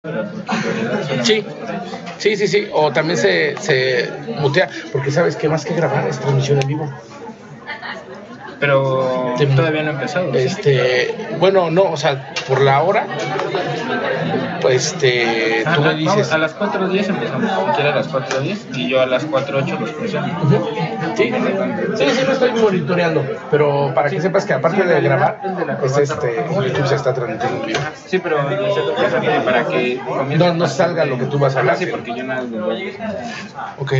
pero porque en realidad solamente Sí, es para ellos. sí. O también se mutea, porque sabes que más que grabar es transmisión en vivo. Pero todavía no he empezado, ¿sí? Bueno, no, o sea, por la hora, pues tú me Vamos, dices. a las 4:10 empezamos. Si quiere a las 4:10 y yo a las 4:08 los presento. Ujú. Sí, sí, lo estoy monitoreando, pero para que sepas que aparte de grabar, YouTube se está transmitiendo en vivo. Sí, pero necesito que se para que comience. No salga lo que tú vas a hablar. Sí, porque yo nada lo doy. Ok,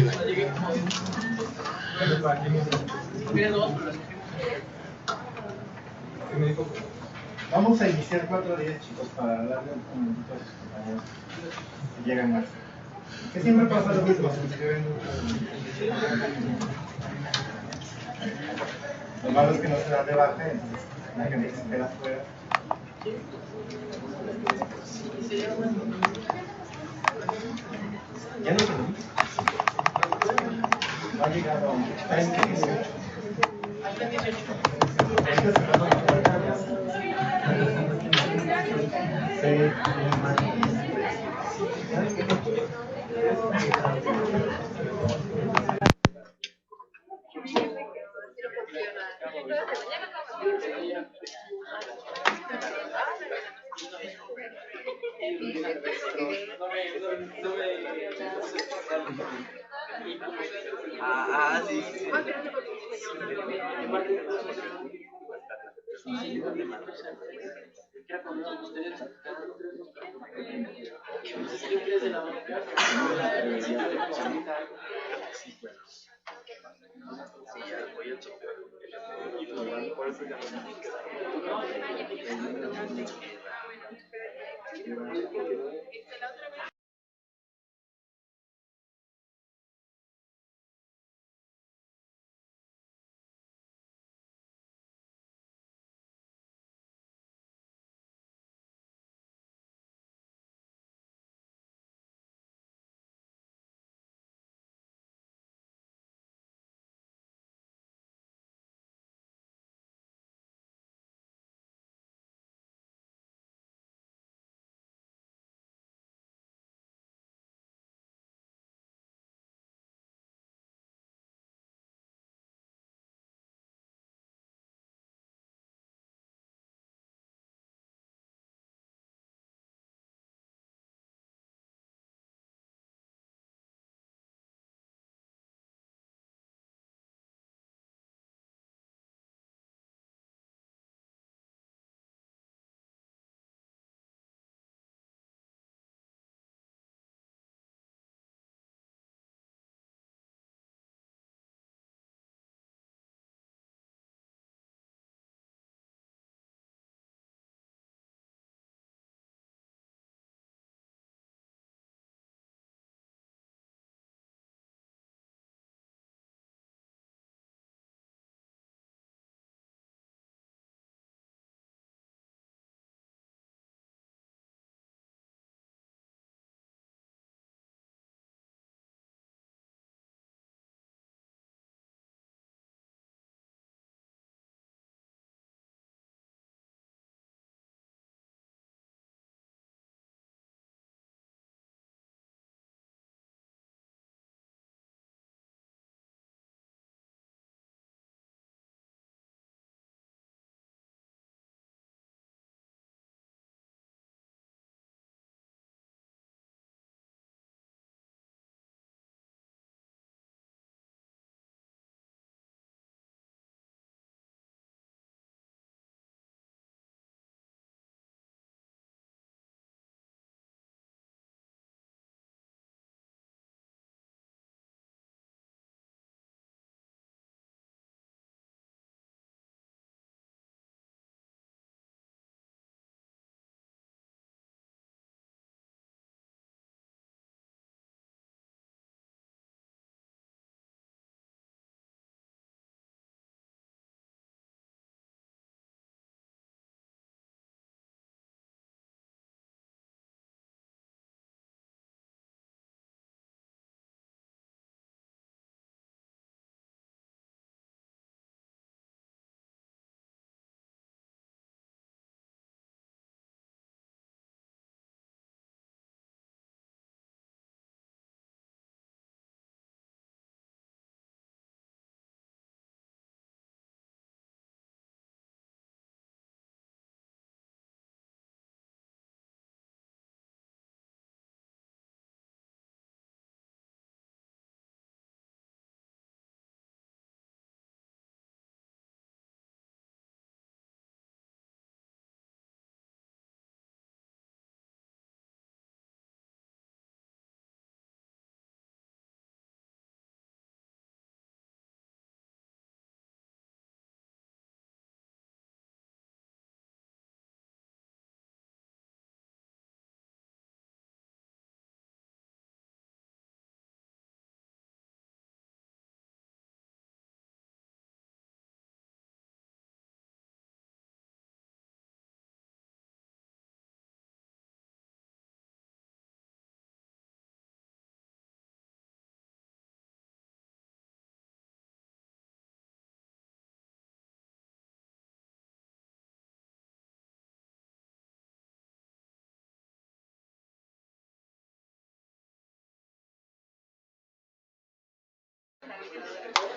Vamos a iniciar 4:10, chicos, para darle un momentito a sus compañeros que llegan más. Que siempre pasa lo mismo, se inscriben mucho. Lo malo es que no se da de baja, entonces la gente que se queda afuera. Ya no se lo no ha llegado aún. Está en 18. Ahorita cerrando la puerta ya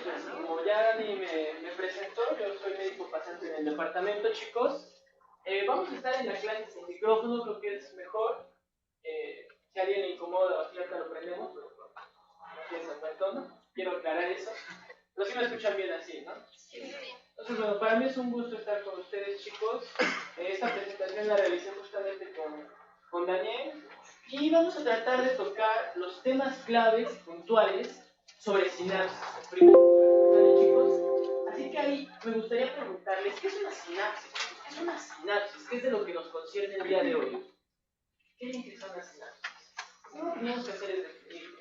pues como ya Dani me presentó, yo soy médico pasante en el departamento, chicos. Vamos a estar en la clase sin micrófono, creo que es mejor. Si alguien le incomoda, aquí ahorita lo prendemos, pero no es buen tono. Quiero aclarar eso. Pero sí me escuchan bien así, ¿no? Entonces, bueno, para mí es un gusto estar con ustedes, chicos. Esta presentación la realicé justamente con Daniel. Y vamos a tratar de tocar los temas claves puntuales sobre sinapsis. ¿Vale, chicos? Así que ahí me gustaría preguntarles, ¿qué es una sinapsis? ¿Qué es una sinapsis? ¿Qué es de lo que nos concierne el día de hoy? ¿Qué es una sinapsis? Lo que tenemos que hacer es definirlo.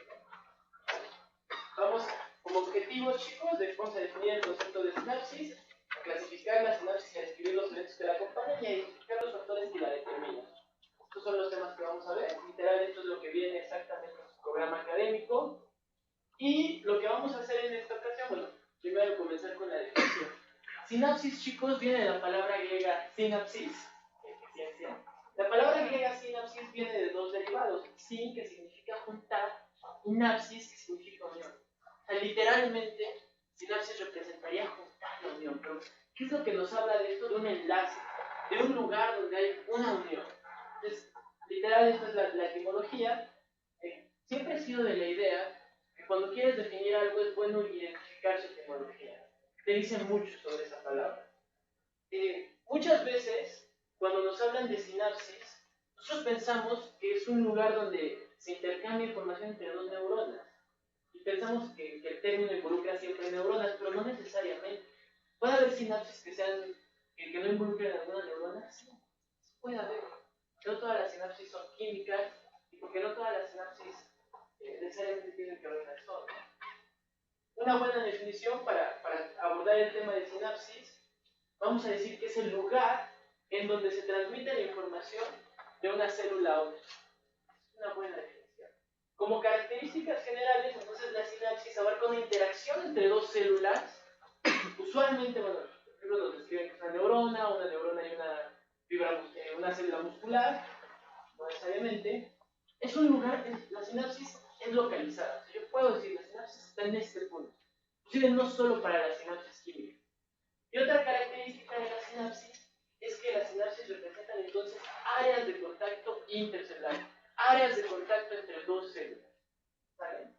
Vamos, como objetivos, chicos, vamos a definir el concepto de sinapsis, a clasificar la sinapsis y a describir los eventos que la acompañan y a identificar los factores que la determinan. Estos son los temas que vamos a ver. Literal, esto es lo que viene exactamente en su programa académico. Y lo que vamos a hacer en esta ocasión, bueno, primero comenzar con la definición. Sinapsis, chicos, viene de la palabra griega sinapsis, que es ciencia. La palabra griega sinapsis viene de dos derivados, sin, que significa juntar, y napsis, que significa unión. O sea, literalmente, sinapsis representaría juntar la unión. Pero, ¿qué es lo que nos habla de esto? De un enlace, de un lugar donde hay una unión. Entonces, literal, esta es la etimología. Siempre he sido de la idea que cuando quieres definir algo es bueno identificar su etimología. Te dicen mucho sobre esa palabra. Muchas veces, cuando nos hablan de sinapsis, nosotros pensamos que es un lugar donde se intercambia información entre dos neuronas. Y pensamos que el término involucra siempre neuronas, pero no necesariamente. ¿Puede haber sinapsis que no involucren alguna neurona? Sí, puede haber. No todas las sinapsis son químicas, y porque no todas las sinapsis necesariamente tienen que ver con ¿no? Una buena definición para abordar el tema de sinapsis, vamos a decir que es el lugar en donde se transmite la información de una célula a otra. Es una buena definición. Como características generales, entonces la sinapsis abarca una interacción entre dos células. Usualmente, bueno, los libros nos describen que es una neurona y una célula muscular, no necesariamente. Es un lugar, la sinapsis es localizada. O sea, yo puedo decir, la sinapsis está en este punto. Inclusive no solo para la sinapsis química. Y otra característica de la sinapsis es que las sinapsis representan entonces áreas de contacto intercelular, áreas de contacto entre dos células. ¿Vale?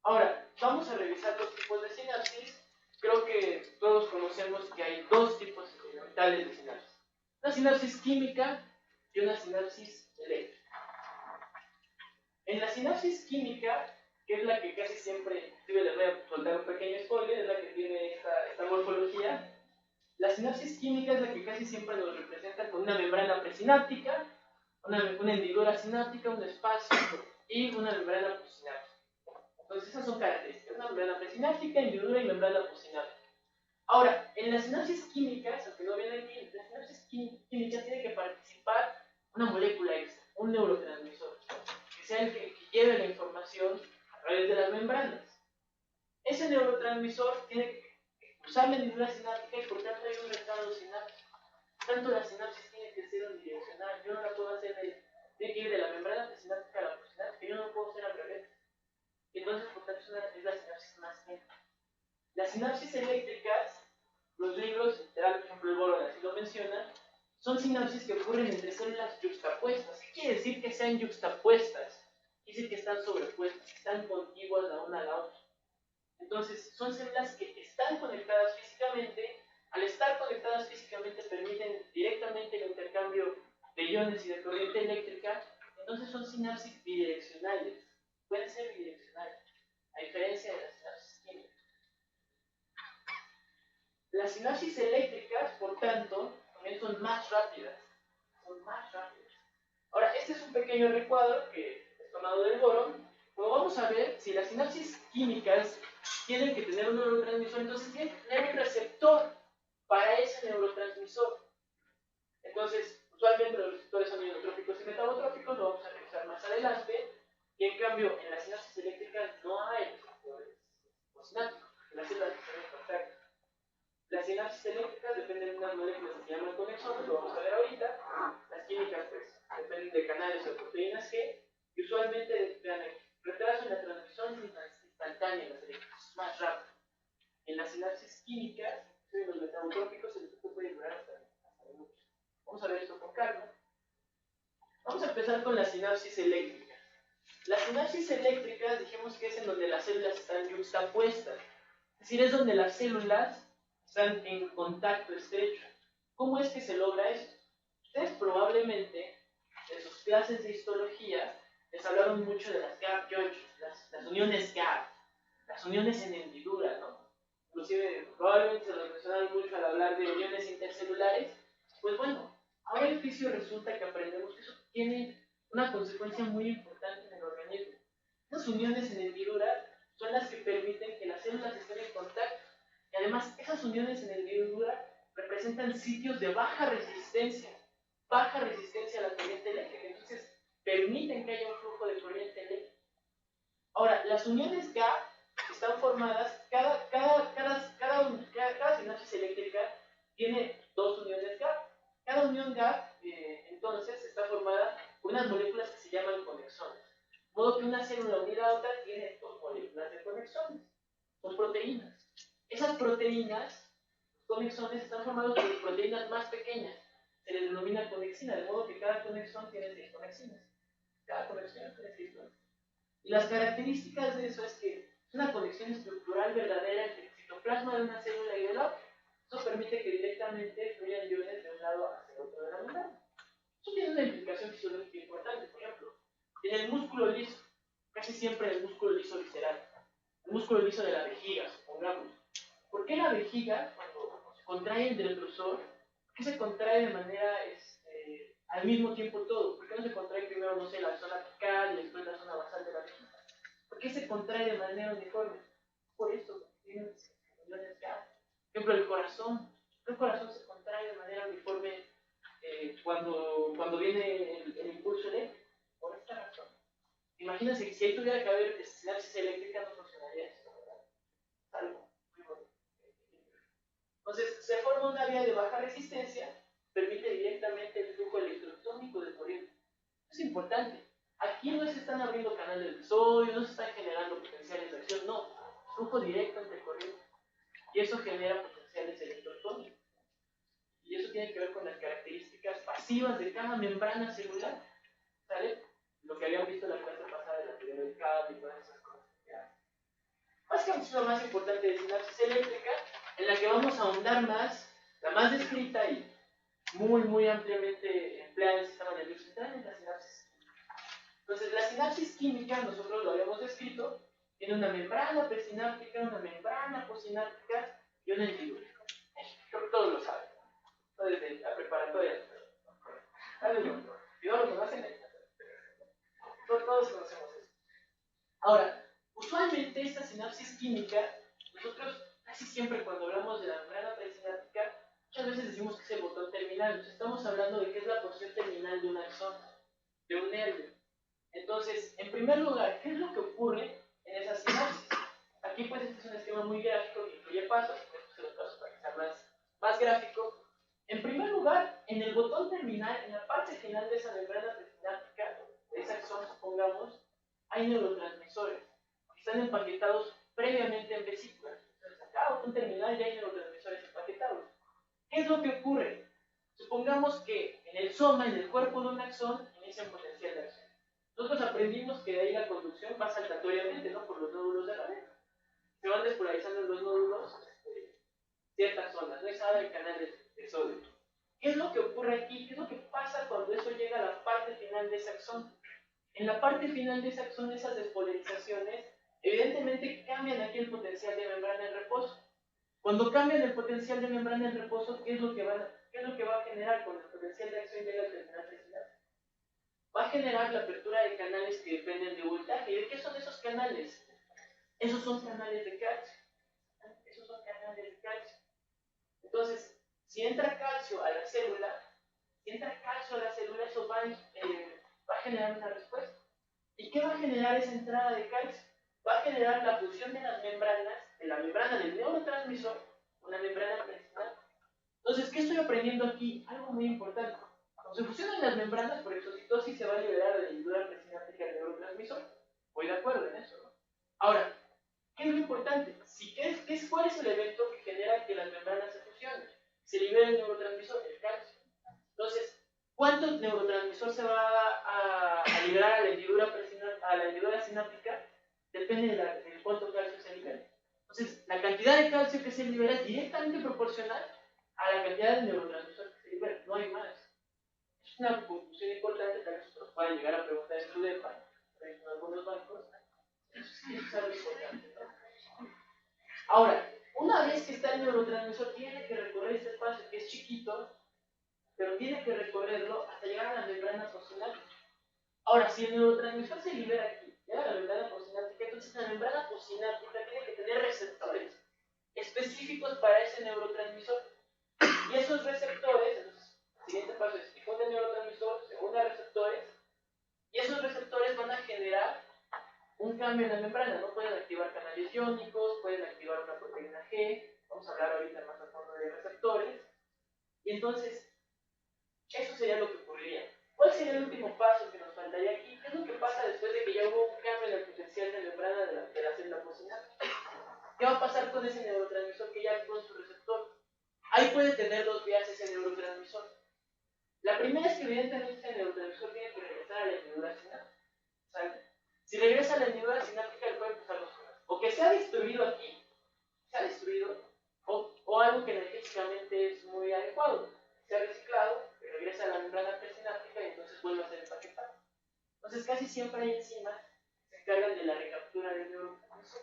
Ahora, vamos a revisar los tipos de sinapsis. Creo que todos conocemos que hay dos tipos fundamentales de sinapsis. Una sinapsis química y una sinapsis eléctrica. En la sinapsis química, que es la que casi siempre, les voy a soltar un pequeño spoiler, es la que tiene esta morfología. La sinapsis química es la que casi siempre nos representa con una membrana presináptica, una hendidura sináptica, un espacio y una membrana postsináptica. Entonces esas son características, una membrana presináptica, hendidura y membrana postsináptica. Ahora, en las sinapsis químicas, aunque no viene aquí, en las sinapsis químicas tiene que participar una molécula extra, un neurotransmisor, que sea el que lleve la información a través de las membranas. Ese neurotransmisor tiene que usar la hendidura sináptica y por tanto hay un retardo sináptico. Tanto la sinapsis tiene que ser unidireccional. Yo no la puedo hacer tiene que ir de la membrana presináptica a la postsináptica. Yo no lo puedo hacer al revés. Entonces, por tanto, es la sinapsis más lenta. Las sinapsis eléctricas, los libros, por ejemplo, el Boron así lo menciona, son sinapsis que ocurren entre células yuxtapuestas. ¿Qué quiere decir que sean yuxtapuestas? Quiere decir que están sobrepuestas, que están contiguas la una a la otra. Entonces, son células que están conectadas físicamente. Al estar conectadas físicamente permiten directamente el intercambio de iones y de corriente eléctrica. Entonces son sinapsis bidireccionales. Pueden ser bidireccionales, a diferencia de las sinapsis químicas. Las sinapsis eléctricas, por tanto, también son más rápidas. Son más rápidas. Ahora, este es un pequeño recuadro que he tomado del Boron. Como vamos a ver, si las sinapsis químicas tienen que tener un neurotransmisor, entonces tienen que tener un receptor para ese neurotransmisor. Entonces, usualmente los receptores son inotróficos y metabotróficos, lo vamos a revisar más adelante. Y en cambio, en las sinapsis eléctricas no hay receptores sinápticos, porque las células están en contacto. Las sinapsis eléctricas dependen de unas moléculas que se llaman conexones, lo vamos a ver ahorita. Las químicas, pues, dependen de canales o proteínas G, y usualmente retrasan la transmisión instantánea en las eléctricas, es más rápido. las sinapsis químicas, en los metautrópicos, el efecto puede durar hasta mucho. Vamos a ver esto con calma. Vamos a empezar con las sinapsis eléctricas. Las sinapsis eléctricas dijimos que es en donde las células están yuxtapuestas. Es decir, es donde las células están en contacto estrecho. ¿Cómo es que se logra esto? Ustedes probablemente, en sus clases de histología, les hablaron mucho de las gap junctions, las uniones gap, las uniones en hendidura, ¿no? Inclusive, probablemente se los mencionaron mucho al hablar de uniones intercelulares. Pues bueno, ahora el fisio resulta que aprendemos que eso tiene una consecuencia muy importante en el organismo. Las uniones en hendidura son las que permiten que las células estén en contacto. Y además, esas uniones en hendidura representan sitios de baja resistencia a la corriente eléctrica. Entonces, permiten que haya un flujo de corriente eléctrica. Ahora, las uniones gap están formadas, cada sinapsis eléctrica tiene dos uniones gap. Cada unión gap, entonces, está formada por unas moléculas que se llaman conexones. De modo que una célula unida a otra tiene dos moléculas de conexones. Son proteínas. Esas proteínas, conexones, están formadas por proteínas más pequeñas. Se les denomina conexina, de modo que cada conexión tiene 6 conexinas. Cada conexión tiene 6 conexinas. Y las características de eso es que es una conexión estructural verdadera entre el citoplasma de una célula y de la otra. Eso permite que directamente fluyan iones de un lado hacia el otro de la membrana. Eso tiene una implicación fisiológica importante. Por ejemplo, en el músculo liso, casi siempre el músculo liso visceral, el músculo liso de la vejiga, supongamos. ¿Por qué la vejiga, cuando se contrae el detrusor, por qué se contrae de manera al mismo tiempo todo? ¿Por qué no se contrae primero, no sé, la zona apical y después la zona basal de la vejiga? ¿Por qué se contrae de manera uniforme? Por esto, tiene uniones gap. Por ejemplo, el corazón se contrae de manera uniforme cuando viene el impulso eléctrico. Por esta razón. Imagínense que si ahí tuviera que haber sinapsis eléctrica, no funcionaría esto, ¿verdad? Algo muy bonito. Entonces, se forma una vía de baja resistencia, permite directamente el flujo electrotónico de corriente. Es importante. Aquí no se están abriendo canales de sodio, no se están generando potenciales de acción, no. Flujo directo entre corriente. Y eso genera potenciales electrotónicos. Y eso tiene que ver con las características pasivas de cada membrana celular. ¿Sale? Lo que habían visto en la clase pasada de la teoría del cable y todas esas cosas. Básicamente es lo más importante de sinapsis eléctrica, en la que vamos a ahondar más, la más descrita y muy ampliamente empleada en el sistema nervioso central, en la sinapsis. Entonces, la sinapsis química, nosotros lo habíamos descrito, tiene una membrana presináptica, una membrana postsináptica y una hendidura. Creo que todos lo saben, ¿no? Desde la preparatoria. Si no lo conocen, todos conocemos eso. Ahora, usualmente esta sinapsis química, nosotros casi siempre cuando hablamos de la membrana presináptica, muchas veces decimos que es el botón terminal. Nos estamos hablando de que es la porción terminal de un axón, de un nervio. Entonces, en primer lugar, ¿qué es lo que ocurre en esa sinapsis? Aquí pues este es un esquema muy gráfico que incluye pasos, se los paso para que sea más gráfico. En primer lugar, en el botón terminal, en la parte final de esa membrana presináptica, de ese axón, supongamos, hay neurotransmisores que están empaquetados previamente en vesículas. Entonces, en cada botón terminal ya hay neurotransmisores empaquetados. ¿Qué es lo que ocurre? Supongamos que en el soma, en el cuerpo de un axón, inicia un potencial de acción. Nosotros aprendimos que de ahí la conducción va saltatoriamente, ¿no? Por los nódulos de la red. Se van despolarizando en los nódulos ciertas zonas, no es nada el canal de sodio. ¿Qué es lo que ocurre aquí? ¿Qué es lo que pasa cuando eso llega a la parte final de ese axón? En la parte final de ese axón, esas despolarizaciones evidentemente cambian aquí el potencial de membrana en reposo. Cuando cambian el potencial de membrana en reposo, ¿qué es lo que va a generar cuando el potencial de acción llega al terminal presináptico? Va a generar la apertura de canales que dependen de voltaje. ¿Y de qué son esos canales? Esos son canales de calcio. Entonces, si entra calcio a la célula, eso va a generar una respuesta. ¿Y qué va a generar esa entrada de calcio? Va a generar la fusión de las membranas, de la membrana del neurotransmisor, con la membrana presináptica. Entonces, ¿qué estoy aprendiendo aquí? Algo muy importante. Cuando se fusionan las membranas por exocitosis, se va a liberar de la hendidura presináptica del neurotransmisor. Voy de acuerdo en eso, ¿no? Ahora, ¿qué es lo importante? ¿Cuál es el evento neurotransmisor se va a liberar a la hendidura sináptica, depende del cuánto calcio se libere. Entonces, la cantidad de calcio que se libera es directamente proporcional a la cantidad de neurotransmisor que se libera, no hay más. Es una conclusión importante, tal vez nos puedan llegar a preguntar en su DEPA, en algunos bancos. Eso sí es algo importante, ¿no? Ahora, una vez que está el neurotransmisor, tiene que recorrer este espacio que es chiquito, pero tiene que recorrerlo hasta llegar a la membrana postsináptica. Ahora, si el neurotransmisor se libera aquí, llega a la membrana postsináptica, entonces la membrana postsináptica tiene que tener receptores específicos para ese neurotransmisor. Y esos receptores, entonces, el siguiente paso es difunde el neurotransmisor, se une a receptores, y esos receptores van a generar un cambio en la membrana, ¿no? Pueden activar canales iónicos, pueden activar una proteína G, vamos a hablar ahorita más a fondo de receptores, y entonces, eso sería lo que ocurriría. ¿Cuál sería el último paso que nos faltaría aquí? ¿Qué es lo que pasa después de que ya hubo un cambio en el potencial de membrana de la célula postsináptica? ¿Qué va a pasar con ese neurotransmisor que ya actuó en su receptor? Ahí puede tener dos vías ese neurotransmisor. La primera es que evidentemente ese neurotransmisor tiene que regresar a la hendidura sináptica. ¿Sale? Si regresa a la hendidura sináptica, le pueden pasar dos cosas. O que se ha destruido aquí, se ha destruido, o algo que energéticamente es muy adecuado. Se ha reciclado, regresa a la membrana presináptica y entonces vuelve a ser empaquetado. Entonces casi siempre hay enzimas que se encargan de la recaptura del neurotransmisor.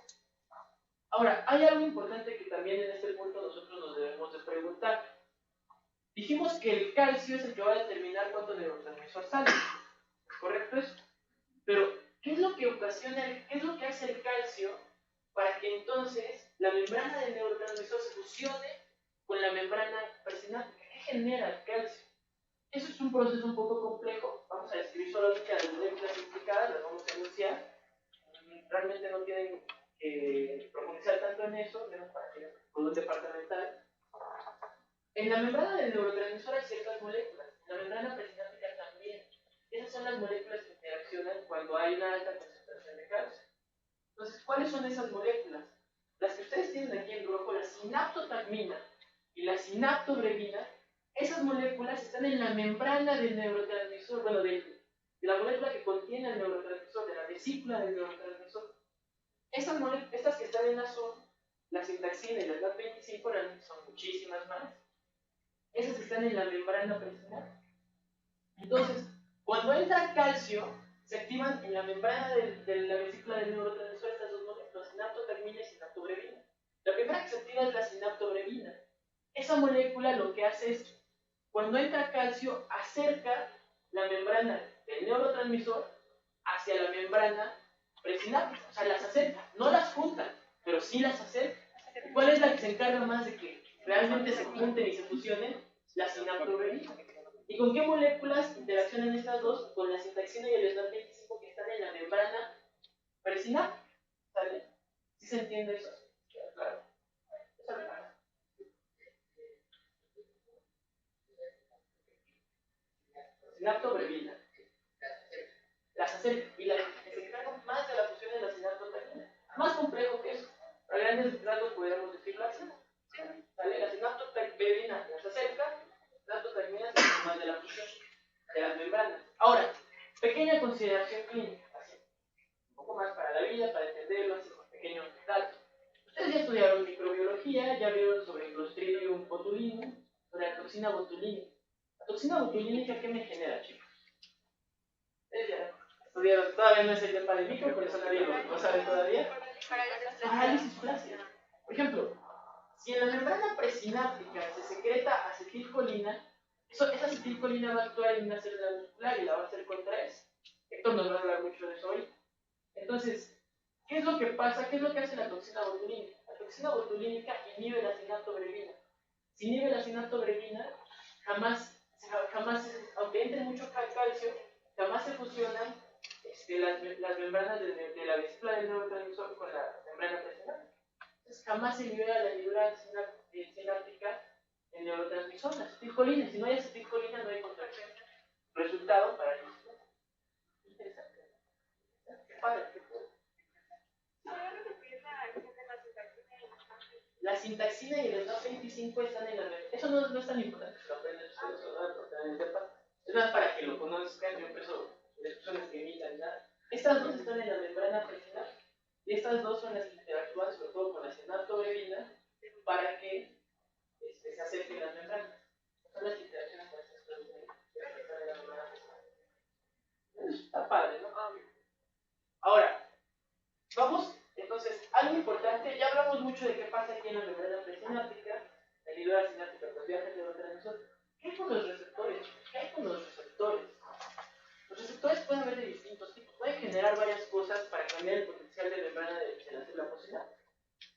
Ahora, hay algo importante que también en este punto nosotros nos debemos de preguntar. Dijimos que el calcio es el que va a determinar cuánto neurotransmisor sale. ¿Correcto eso? Pero, ¿qué es lo que ocasiona, qué es lo que hace el calcio para que entonces la membrana del neurotransmisor se fusione con la membrana presináptica? ¿Qué genera el calcio? Eso es un proceso un poco complejo. Vamos a describir solamente las moléculas implicadas, las vamos a enunciar. Realmente no tienen que profundizar tanto en eso, menos para que con un departamental. En la membrana del neurotransmisor hay ciertas moléculas, en la membrana presináptica también. Esas son las moléculas que interaccionan cuando hay una alta concentración de calcio. Entonces, ¿cuáles son esas moléculas? Las que ustedes tienen aquí en rojo, la sinaptotagmina y la sinaptobrevina, esas moléculas están en la membrana del neurotransmisor, bueno, de la molécula que contiene el neurotransmisor, de la vesícula del neurotransmisor. Estas que están en azul, la sintaxina y la NAT25, realmente son muchísimas más. Esas están en la membrana presináptica. Entonces, cuando entra calcio, se activan en la membrana de la vesícula del neurotransmisor estas dos moléculas, sinaptotagmina y sinaptobrevina. La primera que se activa es la sinaptobrevina. Esa molécula lo que hace es, cuando entra calcio, acerca la membrana del neurotransmisor hacia la membrana presináptica. O sea, las acerca, no las junta, pero sí las acerca. ¿Cuál es la que se encarga más de que realmente se junten y se fusionen? La sinaptobrevina. ¿Y con qué moléculas interaccionan estas dos? Con la sintaxina y el SNAP25 que están en la membrana presináptica. ¿Sale? ¿Sí se entiende eso? Claro. Sinaptobrevina. Las acerca. Y las que se encargan más de la fusión de la sinaptotagmina. Más complejo que eso. A grandes rasgos podríamos decirlo así. ¿Sale? La sinaptobrevina las acerca. Sinaptotagmina se encarga más de la fusión de las membranas. Ahora, pequeña consideración clínica. Así. Un poco más para la vida, para entenderlo, así, pequeños datos. Ustedes ya estudiaron microbiología, ya vieron sobre el Clostridium botulinum, sobre la toxina botulínica. ¿La toxina botulínica qué me genera, chicos? Ustedes ya estudiaron, todavía no es el tema de micro, por eso nadie lo sabe todavía. Parálisis flácida. Por ejemplo, si en la membrana presináptica se secreta acetilcolina, esa acetilcolina va a actuar en una célula muscular y la va a hacer contraer. Héctor nos va a hablar mucho de eso hoy. Entonces, ¿qué es lo que pasa? ¿Qué es lo que hace la toxina botulínica? La toxina botulínica inhibe la sinaptobrevina. Si inhibe la sinaptobrevina, jamás, aunque entre mucho calcio, jamás se fusionan las membranas de la vesícula del neurotransmisor con la membrana presináptica. Entonces, jamás se libera la hendidura sináptica el neurotransmisor, la acetilcolina. Si no hay acetilcolina, no hay contracción. Resultado, parálisis. Interesante. Qué padre. La sintaxina y el SNAP25 están en la membrana. Eso no es tan importante, lo aprenden ustedes, ¿no? Estoy Es más para que lo conozcan, yo empiezo las personas que imitan, ¿verdad? Estas dos están en la membrana presinal y estas dos son las que interactúan sobre todo con la cianatobrevina para que se acerquen las membranas. Son las que interaccionan con estas proteínas que están en la membrana presinal. Eso está padre, ¿no? Ahora, vamos, entonces, algo importante, ya hablamos mucho de qué pasa aquí en la membrana presináptica, la hilera sináptica, pues viaja de neurotransmisor. ¿Qué hay con los receptores? ¿Qué hay con los receptores? Los receptores pueden haber de distintos tipos, pueden generar varias cosas para cambiar el potencial de membrana de la célula posináptica.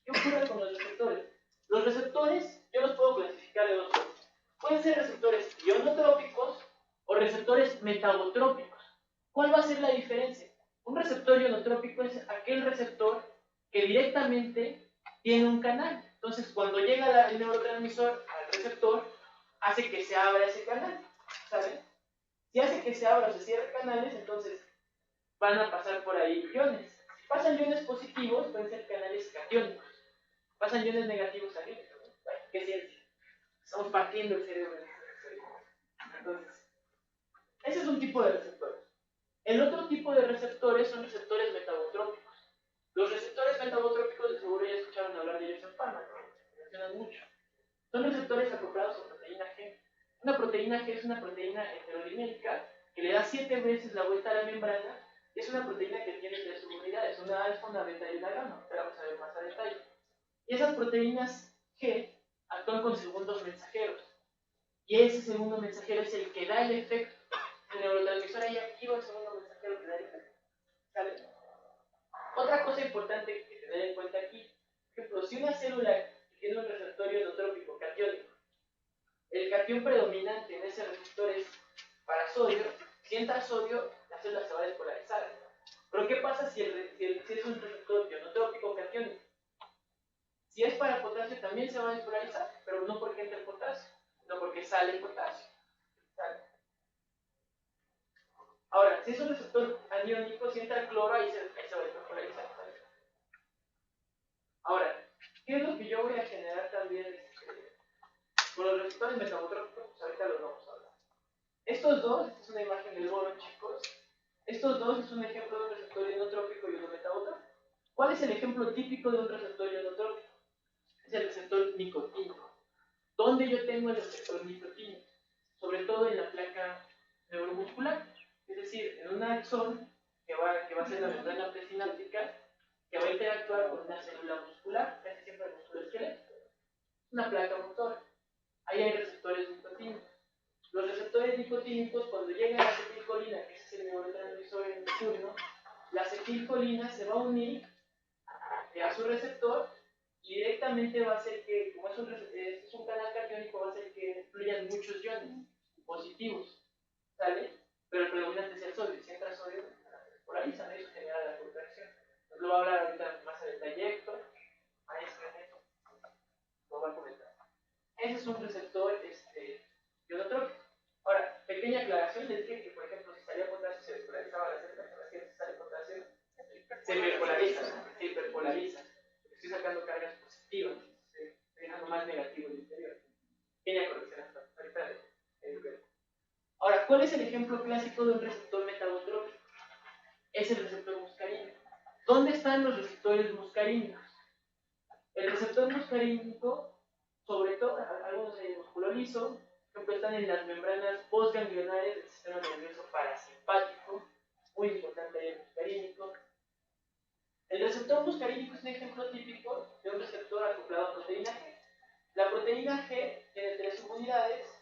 ¿Qué ocurre con los receptores? Los receptores, yo los puedo clasificar de dos formas. Pueden ser receptores ionotrópicos o receptores metabotrópicos. ¿Cuál va a ser la diferencia? Un receptor ionotrópico es aquel receptor que directamente tiene un canal. Entonces, cuando llega el neurotransmisor al receptor, hace que se abra ese canal, ¿saben? Si hace que se abra o se cierre canales, entonces van a pasar por ahí iones. Si pasan iones positivos, pueden ser canales catiónicos. Pasan iones negativos aniónicos. Bueno, ¿qué ciencia? Estamos partiendo el cerebro. Entonces, ese es un tipo de receptores. El otro tipo de receptores son receptores metabotrópicos. Los receptores metabotrópicos, de seguro ya escucharon hablar de ellos en fármacos, se mencionan mucho. Son receptores acoplados a proteína G. Una proteína G es una proteína heterodimérica que le da 7 veces la vuelta a la membrana y es una proteína que tiene 3 subunidades, una alfa, una beta y una gamma. Pero vamos a ver más a detalle. Y esas proteínas G actúan con segundos mensajeros. Y ese segundo mensajero es el que da el efecto. El neurotransmisor ahí activa el segundo mensajero que da el efecto. ¿Sale? Otra cosa importante que tener en cuenta aquí, por ejemplo, si una célula tiene un receptor ionotrópico catiónico, el catión predominante en ese receptor es para sodio, si entra sodio, la célula se va a despolarizar. Pero ¿qué pasa si es un receptor ionotrópico catiónico? Si es para potasio, también se va a despolarizar, pero no porque entre el potasio, sino porque sale el potasio. ¿Sale? Ahora, si es un receptor aniónico, si entra el cloro, ahí se va a despolarizar. ¿Sale? Ahora, ¿qué es lo que yo voy a generar también con los receptores metabotrópicos? Pues ahorita los vamos a hablar. Estos dos, esta es una imagen del boron, chicos. Estos dos es un ejemplo de un receptor ionotrópico y uno metabotrópico. ¿Cuál es el ejemplo típico de un receptor ionotrópico? Es el receptor nicotínico. ¿Dónde yo tengo el receptor nicotínico? Sobre todo en la placa neuromuscular. Es decir, en un axón que va a ser la membrana presináptica, que va a interactuar con una célula muscular, casi siempre el músculo esquelético. Una placa motora. Ahí hay receptores nicotínicos. Los receptores nicotínicos, cuando llegan a la acetilcolina, que es el neurotransmisor en turno, la acetilcolina se va a unir a su receptor y directamente va a hacer que, como es un canal catiónico, va a hacer que fluyan muchos iones positivos, ¿sale? Pero el predominante es el sodio. Si entra sodio, polariza, eso genera la contracción. Nos lo va a hablar ahorita más a detalle Héctor, maestro en eso, lo va a comentar. Ese es un receptor ionotrópico. Ahora, pequeña aclaración, les dije que, por ejemplo, si salía potasio, se despolarizaba la célula, si sale potasio, se hiperpolariza, se hiperpolariza. Estoy sacando cargas positivas, estoy dejando más negativo el interior. Pequeña corrección hasta ahorita. Ahora, ¿cuál es el ejemplo clásico de un receptor metabotrópico? Es el receptor muscarínico. ¿Dónde están los receptores muscarínicos? El receptor muscarínico, sobre todo, algunos de músculo liso, por ejemplo, están en las membranas postganglionares del sistema nervioso parasimpático, muy importante ahí el muscarínico. El receptor muscarínico es un ejemplo típico de un receptor acoplado a proteína G. La proteína G tiene 3 subunidades.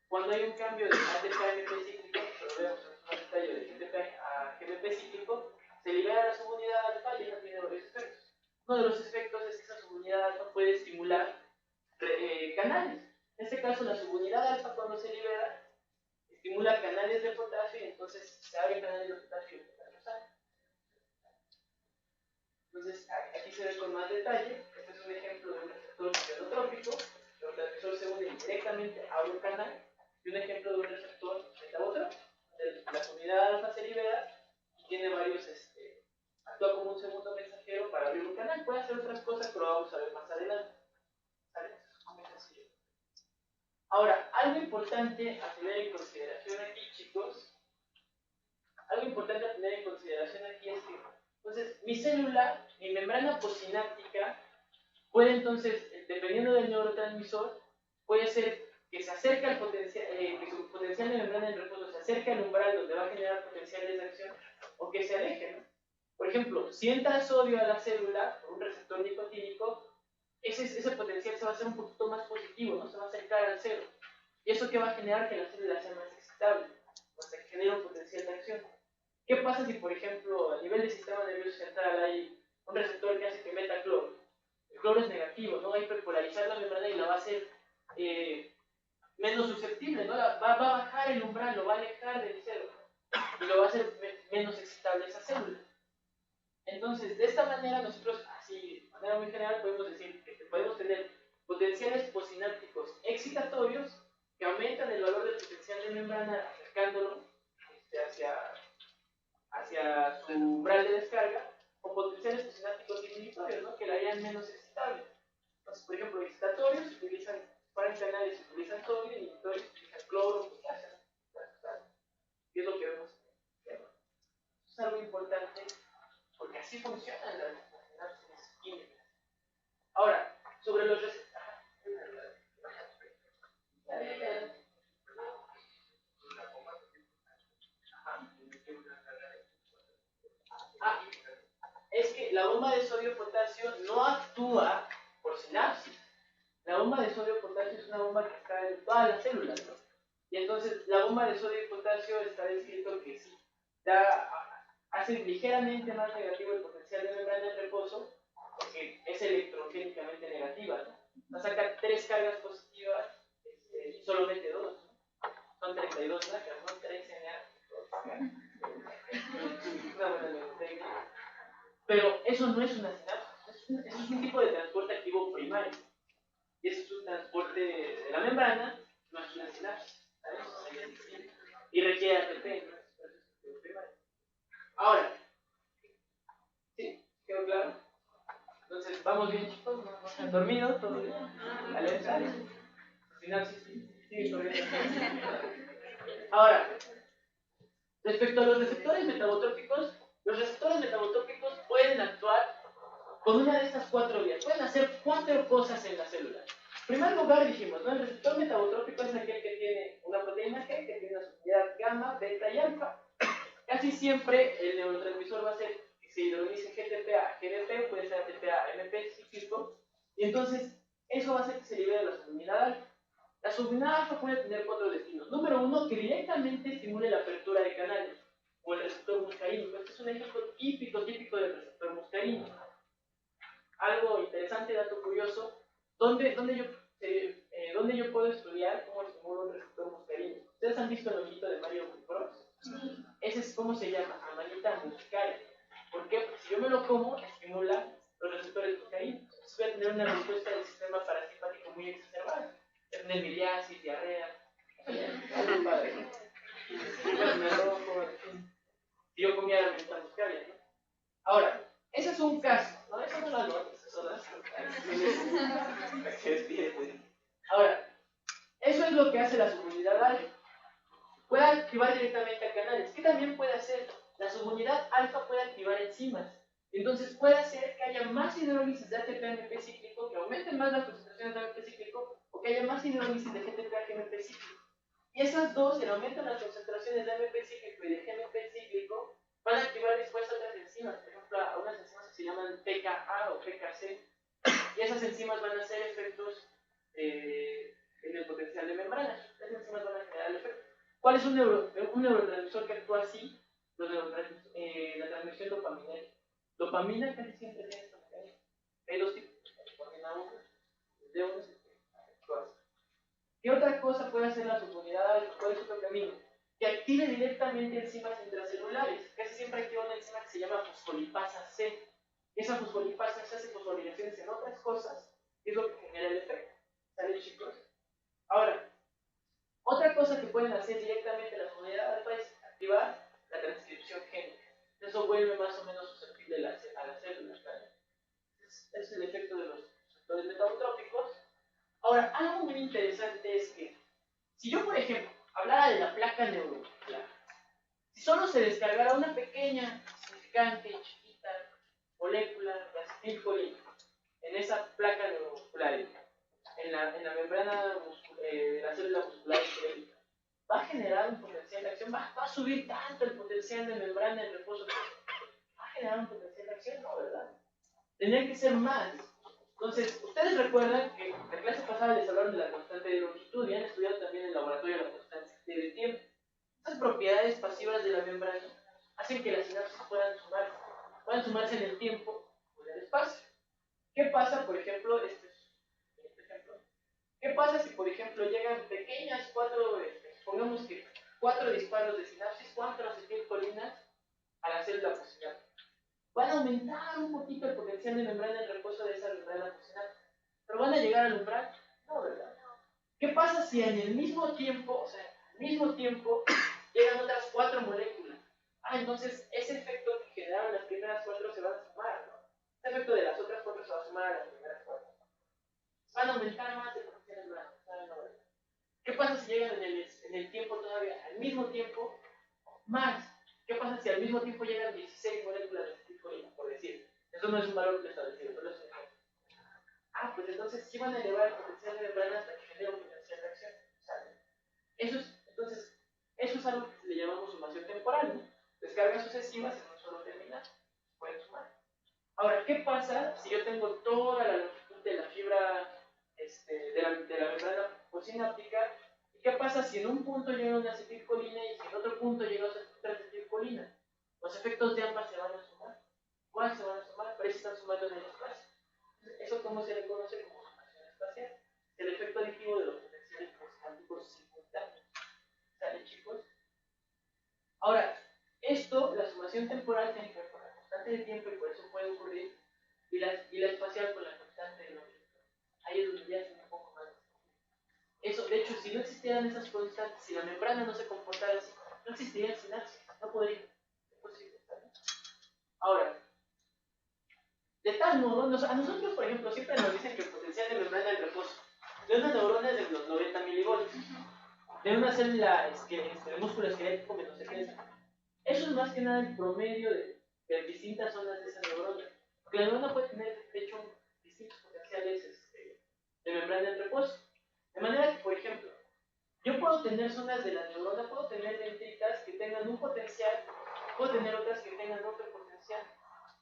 Cuando hay un cambio de ATP a AMP cíclico, lo vemos en más detalle de ATP a GMP cíclico, se libera la subunidad alfa y ella tiene varios efectos. Uno de los efectos es que esa subunidad alfa puede estimular canales. En este caso, la subunidad alfa, cuando se libera, estimula canales de potasio y entonces se abren canales de potasio y el potasio sale. Entonces, aquí se ve con más detalle. Este es un ejemplo de un receptor ionotrópico. El receptor se une directamente a un canal. Y un ejemplo de un receptor metabotrópico. La subunidad alfa se libera y tiene varios, actúa como un segundo mensajero para abrir un canal. Puede hacer otras cosas, pero vamos a ver más adelante. ¿Sale? Eso es muy sencillo. Ahora, algo importante a tener en consideración aquí, chicos. chicos, algo importante a tener en consideración aquí es que, entonces, mi célula, mi membrana postsináptica, puede entonces, dependiendo del neurotransmisor, puede ser que se acerque al potencial, que su potencial de membrana en reposo se acerque al umbral donde va a generar potenciales de acción, o que se aleje, ¿no? Por ejemplo, si entra sodio a la célula, por un receptor nicotínico, ese potencial se va a hacer un poquito más positivo, ¿no? Se va a acercar al cero. ¿Y eso qué va a generar? Que la célula sea más excitable, o sea, que genere un potencial de acción. ¿Qué pasa si, por ejemplo, a nivel del sistema nervioso central hay un receptor que hace que meta cloro? El cloro es negativo, ¿no? Va a hiperpolarizar la membrana y la va a hacer menos susceptible, ¿no? Va a bajar el umbral, lo va a alejar del cero y lo va a hacer menos excitable esa célula. Entonces, de esta manera, nosotros, así, de manera muy general, podemos decir que podemos tener potenciales postsinápticos excitatorios que aumentan el valor del potencial de membrana acercándolo hacia su umbral de descarga, o potenciales postsinápticos inhibitorios, ¿no? Que la harían menos excitable. Entonces, por ejemplo, excitatorios utilizan, para canales utilizan sodio, inhibitorios utilizan cloro, potasio. Y es lo que vemos. Eso es algo importante porque así funcionan las sinapsis químicas. Ahora, sobre los receptores. Es que la bomba de sodio-potasio no actúa por sinapsis. La bomba de sodio-potasio es una bomba que está en todas las células, ¿no? Y entonces la bomba de sodio y potasio está descrito que sí, hace ligeramente más negativo el potencial de membrana en reposo, porque es electrogénicamente negativa, ¿no? Va a sacar 3 cargas positivas y solo mete 2, ¿no? Son 32 lacras, ¿no? 3 Na. Una buena neurotécnica. Pero eso no es una sinapsis, eso es un tipo de transporte activo primario. Y eso es un transporte de la membrana, no es una sinapsis. Y requiere ATP, ¿no? Ahora, ¿sí? ¿Quedó claro? Entonces, ¿vamos bien, chicos? ¿No se han dormido? ¿Todo bien? ¿Alerta? Sinapsis, sí, ahora, respecto a los receptores metabotrópicos, los receptores metabotrópicos pueden actuar con una de estas 4 vías. Pueden hacer 4 cosas en la célula. En primer lugar, dijimos, ¿no? El receptor metabotrópico es aquel que tiene una proteína G, que tiene una subunidad gamma, beta y alfa. Casi siempre el neurotransmisor va a ser que se hidrolice GTP a GDP, puede ser ATP a AMP cíclico, y entonces eso va a hacer que se libere la subunidad alfa. La subunidad alfa puede tener 4 destinos. Número 1, que directamente estimule la apertura de canales, o el receptor muscarínico. Este es un ejemplo típico del receptor muscarínico. Algo interesante, dato curioso, ¿dónde yo puedo estudiar cómo estimula un receptor muscarínico? ¿Ustedes han visto el honguito de Mario Bros? Ese es cómo se llama, amanita muscaria. ¿Por qué? Porque si yo me lo como, estimula los receptores muscarínicos. Entonces voy a tener una respuesta del sistema parasimpático muy exacerbada. Voy a tener miliasis, diarrea. Algo padre, ¿no? Me rojo, en fin. Si yo comía la amanita muscaria, ¿no? Ahora, ese es un caso, ¿no? Eso no las notas, eso las Ahora, eso es lo que hace la subunidad alfa. Puede activar directamente a canales. ¿Qué también puede hacer? La subunidad alfa puede activar enzimas. Entonces puede hacer que haya más hidrólisis de ATP-AMP cíclico, que aumenten más las concentraciones de AMP cíclico, o que haya más hidrólisis de GTP-GMP cíclico. Y esas dos, el aumento en las concentraciones de AMP cíclico y de GMP cíclico, van a activar después otras enzimas. Por ejemplo, a unas enzimas que se llaman PKA o PKC. Y esas enzimas van a hacer efectos en el potencial de membrana. Esas enzimas van a generar el efecto. ¿Cuál es un neurotransmisor que actúa así? La transmisión dopaminérgica. Dopamina casi siempre tiene esta mecanismo. Hay 2 tipos, dopamina 1, D1 y actúa así. ¿Qué otra cosa puede hacer la subunidad alfa? ¿Cuál es otro camino? Que active directamente enzimas intracelulares. Casi siempre activa una enzima que se llama fosfolipasa C. Esa fosfolipasa C hace fosforilaciones en otras cosas, y es lo que genera el efecto. ¿Sale, chicos? Ahora, otra cosa que pueden hacer directamente la subunidad alfa es activar la transcripción génica. Eso vuelve más o menos susceptible a las células, ¿vale? Es el efecto de los receptores metabotrópicos. Ahora, algo muy interesante es que, si yo, por ejemplo, hablara de la placa neuronal, solo se descargará una pequeña, insignificante, chiquita molécula de acetilcolina en esa placa neuromuscular, en la membrana de la célula muscular esquelética. Va a generar un potencial de acción, va a subir tanto el potencial de membrana en reposo, va a generar un potencial de acción, no, ¿verdad? Tendría que ser más. Entonces, ustedes recuerdan que en la clase pasada les hablaron de la constante de longitud y han estudiado también en el laboratorio la constante de tiempo. Estas propiedades pasivas de la membrana hacen que las sinapsis puedan sumarse en el tiempo o en el espacio. ¿Qué pasa, por ejemplo, ¿qué pasa si, por ejemplo, llegan pequeñas pongamos que 4 disparos de sinapsis, 4 acetilcolinas a la célula postsináptica? Van a aumentar un poquito el potencial de membrana en reposo de esa membrana postsináptica, pero van a llegar al umbral, no, ¿verdad? ¿Qué pasa si en el mismo tiempo, llegan otras 4 moléculas? Entonces ese efecto que generaron las primeras 4 se van a sumar, ¿no? Ese efecto de las otras 4 se va a sumar a las primeras 4. Van a aumentar más el potencial de membrana, ¿saben? ¿Qué pasa si llegan en el tiempo todavía, al mismo tiempo, más? ¿Qué pasa si al mismo tiempo llegan 16 moléculas de acetilcolina, por decir? Eso no es un valor preestablecido, pero es un ejemplo. Pues entonces sí van a elevar el potencial de membrana hasta que genere un potencial de acción, ¿saben? Eso es algo que le llamamos sumación temporal, ¿no? Descargas sucesivas en un solo terminal, pueden sumar. Ahora, ¿qué pasa si yo tengo toda la longitud de la fibra de la membrana postsináptica? ¿Y qué pasa si en un punto llega una acetilcolina y si en otro punto llega otra acetilcolina? Los efectos de ambas se van a sumar. ¿Cuál se van a sumar? Pero se están sumando en el espacio. ¿Eso cómo se le conoce como sumación espacial? El efecto aditivo de los potenciales postsinápticos simultáneos. ¿Sale, chicos? Ahora, la sumación temporal tiene que ver con la constante de tiempo y por eso puede ocurrir, y la espacial con la constante de longitud. Ahí es donde ya es un poco más. Eso, de hecho, si no existieran esas constantes, si la membrana no se comportara así, no existiría el sinapsis, no podría. Es posible, ¿sabes? Ahora, de tal modo, a nosotros, por ejemplo, siempre nos dicen que el potencial de membrana en reposo de una neurona es de los 90 milivoltios, de una célula de músculo esquelético menos 70. Eso es más que nada el promedio de distintas zonas de esa neurona. Porque la neurona puede tener, de hecho, distintos potenciales de membrana en reposo. De manera que, por ejemplo, yo puedo tener zonas de la neurona, puedo tener dendritas que tengan un potencial, puedo tener otras que tengan otro potencial,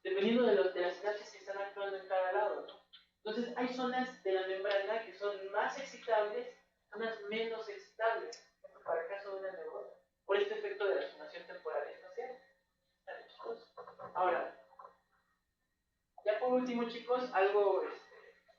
dependiendo de las sinapsis que están actuando en cada lado, ¿no? Entonces, hay zonas de la membrana que son más excitables, zonas menos excitables, para el caso de una neurona, por este efecto de la sumación temporal espacial. ¿Vale, chicos? Ahora, ya por último, chicos,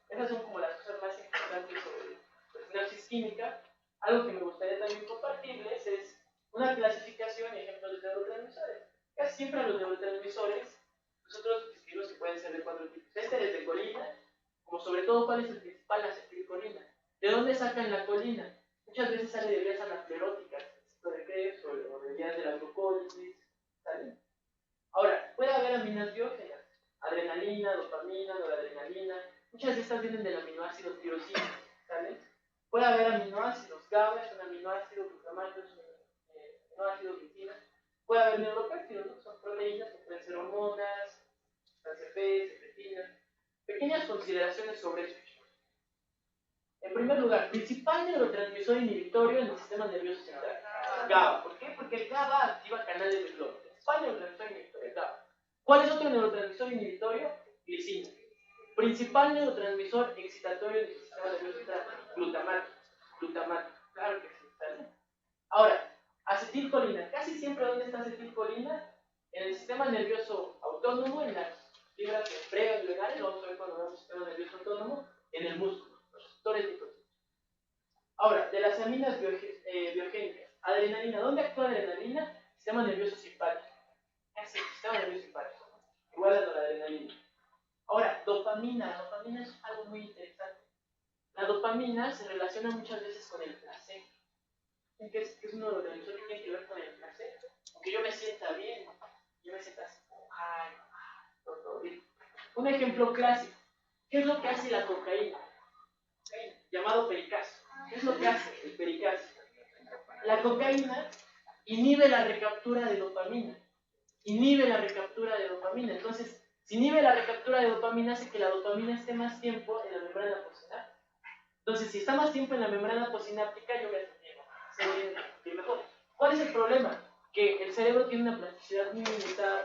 esas son como las cosas más importantes sobre la sinapsis química. Algo que me gustaría también compartirles es una clasificación y ejemplos de neurotransmisores. Casi siempre a los neurotransmisores nosotros describimos que pueden ser de 4 tipos. Es de colina, como sobre todo cuál es el principal, la acetilcolina. ¿De dónde sacan la colina? Muchas veces sale de vías anafleróticas, de Krebs o de vías de la glucólisis, ¿sale? Ahora, puede haber aminas biógenas, adrenalina, dopamina, noradrenalina. Muchas de estas vienen del aminoácido tirosina, ¿sale? Puede haber aminoácidos, GABA es un aminoácido, glutamato es un aminoácido, glicina. Puede haber neuropéptidos, ¿no? Son proteínas que pueden ser hormonas, sustancia P, secretinas. Pequeñas consideraciones sobre eso. En primer lugar, principal neurotransmisor inhibitorio en el sistema nervioso central, GABA. ¿Por qué? Porque el GABA activa canales de cloro. Principal neurotransmisor inhibitorio, GABA. ¿Cuál es otro neurotransmisor inhibitorio? Glicina. Principal neurotransmisor excitatorio del sistema nervioso central, glutamato. Glutamato, claro que sí, ¿sale? Ahora, acetilcolina. Casi siempre, ¿dónde está acetilcolina? En el sistema nervioso autónomo, en las fibras preganglionares, lo vamos a ver cuando veamos el sistema nervioso autónomo, en el músculo, los receptores de proteínas. Ahora, de las aminas biogénicas, adrenalina. ¿Dónde actúa adrenalina? Sistema nervioso simpático. Casi el sistema nervioso simpático, igual a la adrenalina. Ahora, dopamina. La dopamina es algo muy interesante. La dopamina se relaciona muchas veces con el placer. Que es uno de los neurotransmisores que tiene que ver con el placer. Aunque yo me sienta bien, yo me sienta así como, todo bien. Un ejemplo clásico. ¿Qué es lo que hace la cocaína? Llamado pericazo. ¿Qué es lo que hace el pericazo? La cocaína inhibe la recaptura de dopamina. Inhibe la recaptura de dopamina. Entonces, si inhibe la recaptura de dopamina, hace que la dopamina esté más tiempo en la membrana postsináptica. Entonces, si está más tiempo en la membrana postsináptica, yo voy a sentir mejor. ¿Cuál es el problema? Que el cerebro tiene una plasticidad muy limitada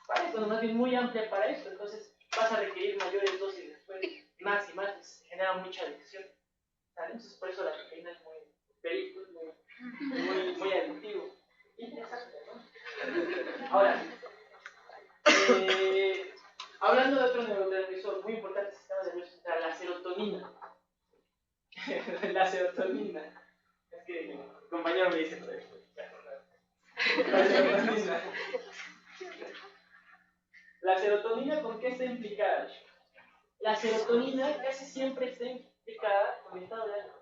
para esto, más bien muy amplia para esto. Entonces, vas a requerir mayores dosis después, más y más, se genera mucha adicción. ¿Sale? Entonces, por eso la cocaína es muy perico, muy adictivo. Interesante, ¿no? Ahora, hablando de otro neurotransmisor muy importante del sistema nervioso central, la serotonina. La serotonina. Es que mi compañero me dice todo esto. La serotonina. ¿La serotonina con qué está implicada? La serotonina casi siempre está implicada con el estado de ánimo.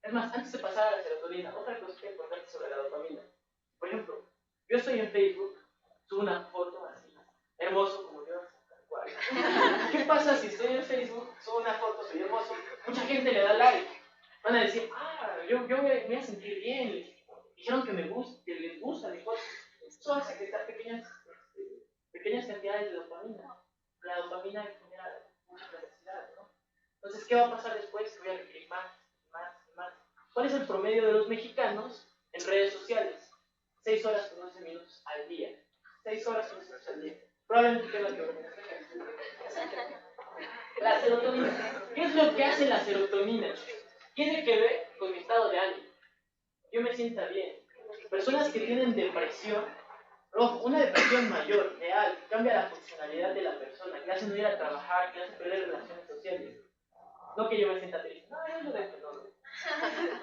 Es más, antes de pasar a la serotonina, otra cosa importante sobre la dopamina. Por ejemplo, yo estoy en Facebook, subo una foto así, hermoso como yo, tal cual. ¿Qué pasa si estoy en Facebook, subo una foto, soy hermoso, mucha gente le da like? Van a decir, yo me voy a sentir bien, dijeron que les gusta mi foto. Eso hace que estas pequeñas cantidades de dopamina. La dopamina genera mucha plasticidad, ¿no? Entonces, ¿qué va a pasar después? Que voy a requerir más. ¿Cuál es el promedio de los mexicanos en redes sociales? 6 horas con 11 minutos al día. 6 horas con 11 minutos al día. Probablemente tenga que ver. La serotonina. ¿Qué es lo que hace la serotonina? Tiene que ver con mi estado de ánimo. Yo me sienta bien. Personas que tienen depresión, una depresión mayor, real, que cambia la funcionalidad de la persona, que hace no ir a trabajar, que hace perder relaciones sociales. No que yo me sienta feliz. No.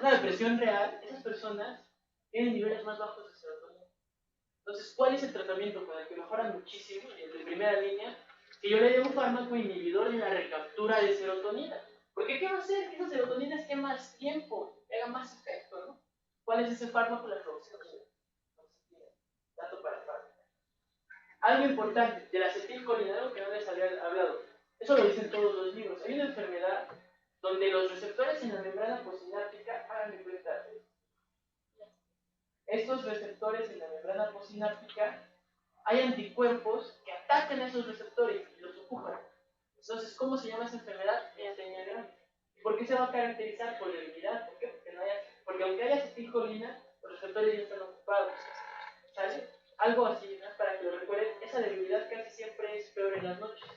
Una depresión real, esas personas tienen niveles más bajos de serotonina. Entonces, ¿cuál es el tratamiento con el que mejoran muchísimo? Y el de primera línea, que yo le dé un fármaco inhibidor en la recaptura de serotonina. Porque ¿qué va a hacer? Que esa serotonina esté más tiempo, haga más efecto, ¿no? ¿Cuál es ese fármaco? La fluoxetina. Dato para fármaco. Algo importante, de la acetilcolina, algo que no les había hablado. Eso lo dicen todos los libros. Hay una enfermedad donde los receptores en la membrana postsináptica, hagan de cuenta, estos receptores en la membrana postsináptica, hay anticuerpos que atacan a esos receptores y los ocupan. Entonces, ¿cómo se llama esa enfermedad? Miastenia gravis. ¿Y por qué se va a caracterizar por debilidad? ¿Por qué? Porque aunque haya acetilcolina, los receptores ya están ocupados. ¿Sale? Algo así, ¿no? Para que lo recuerden, esa debilidad casi siempre es peor en las noches.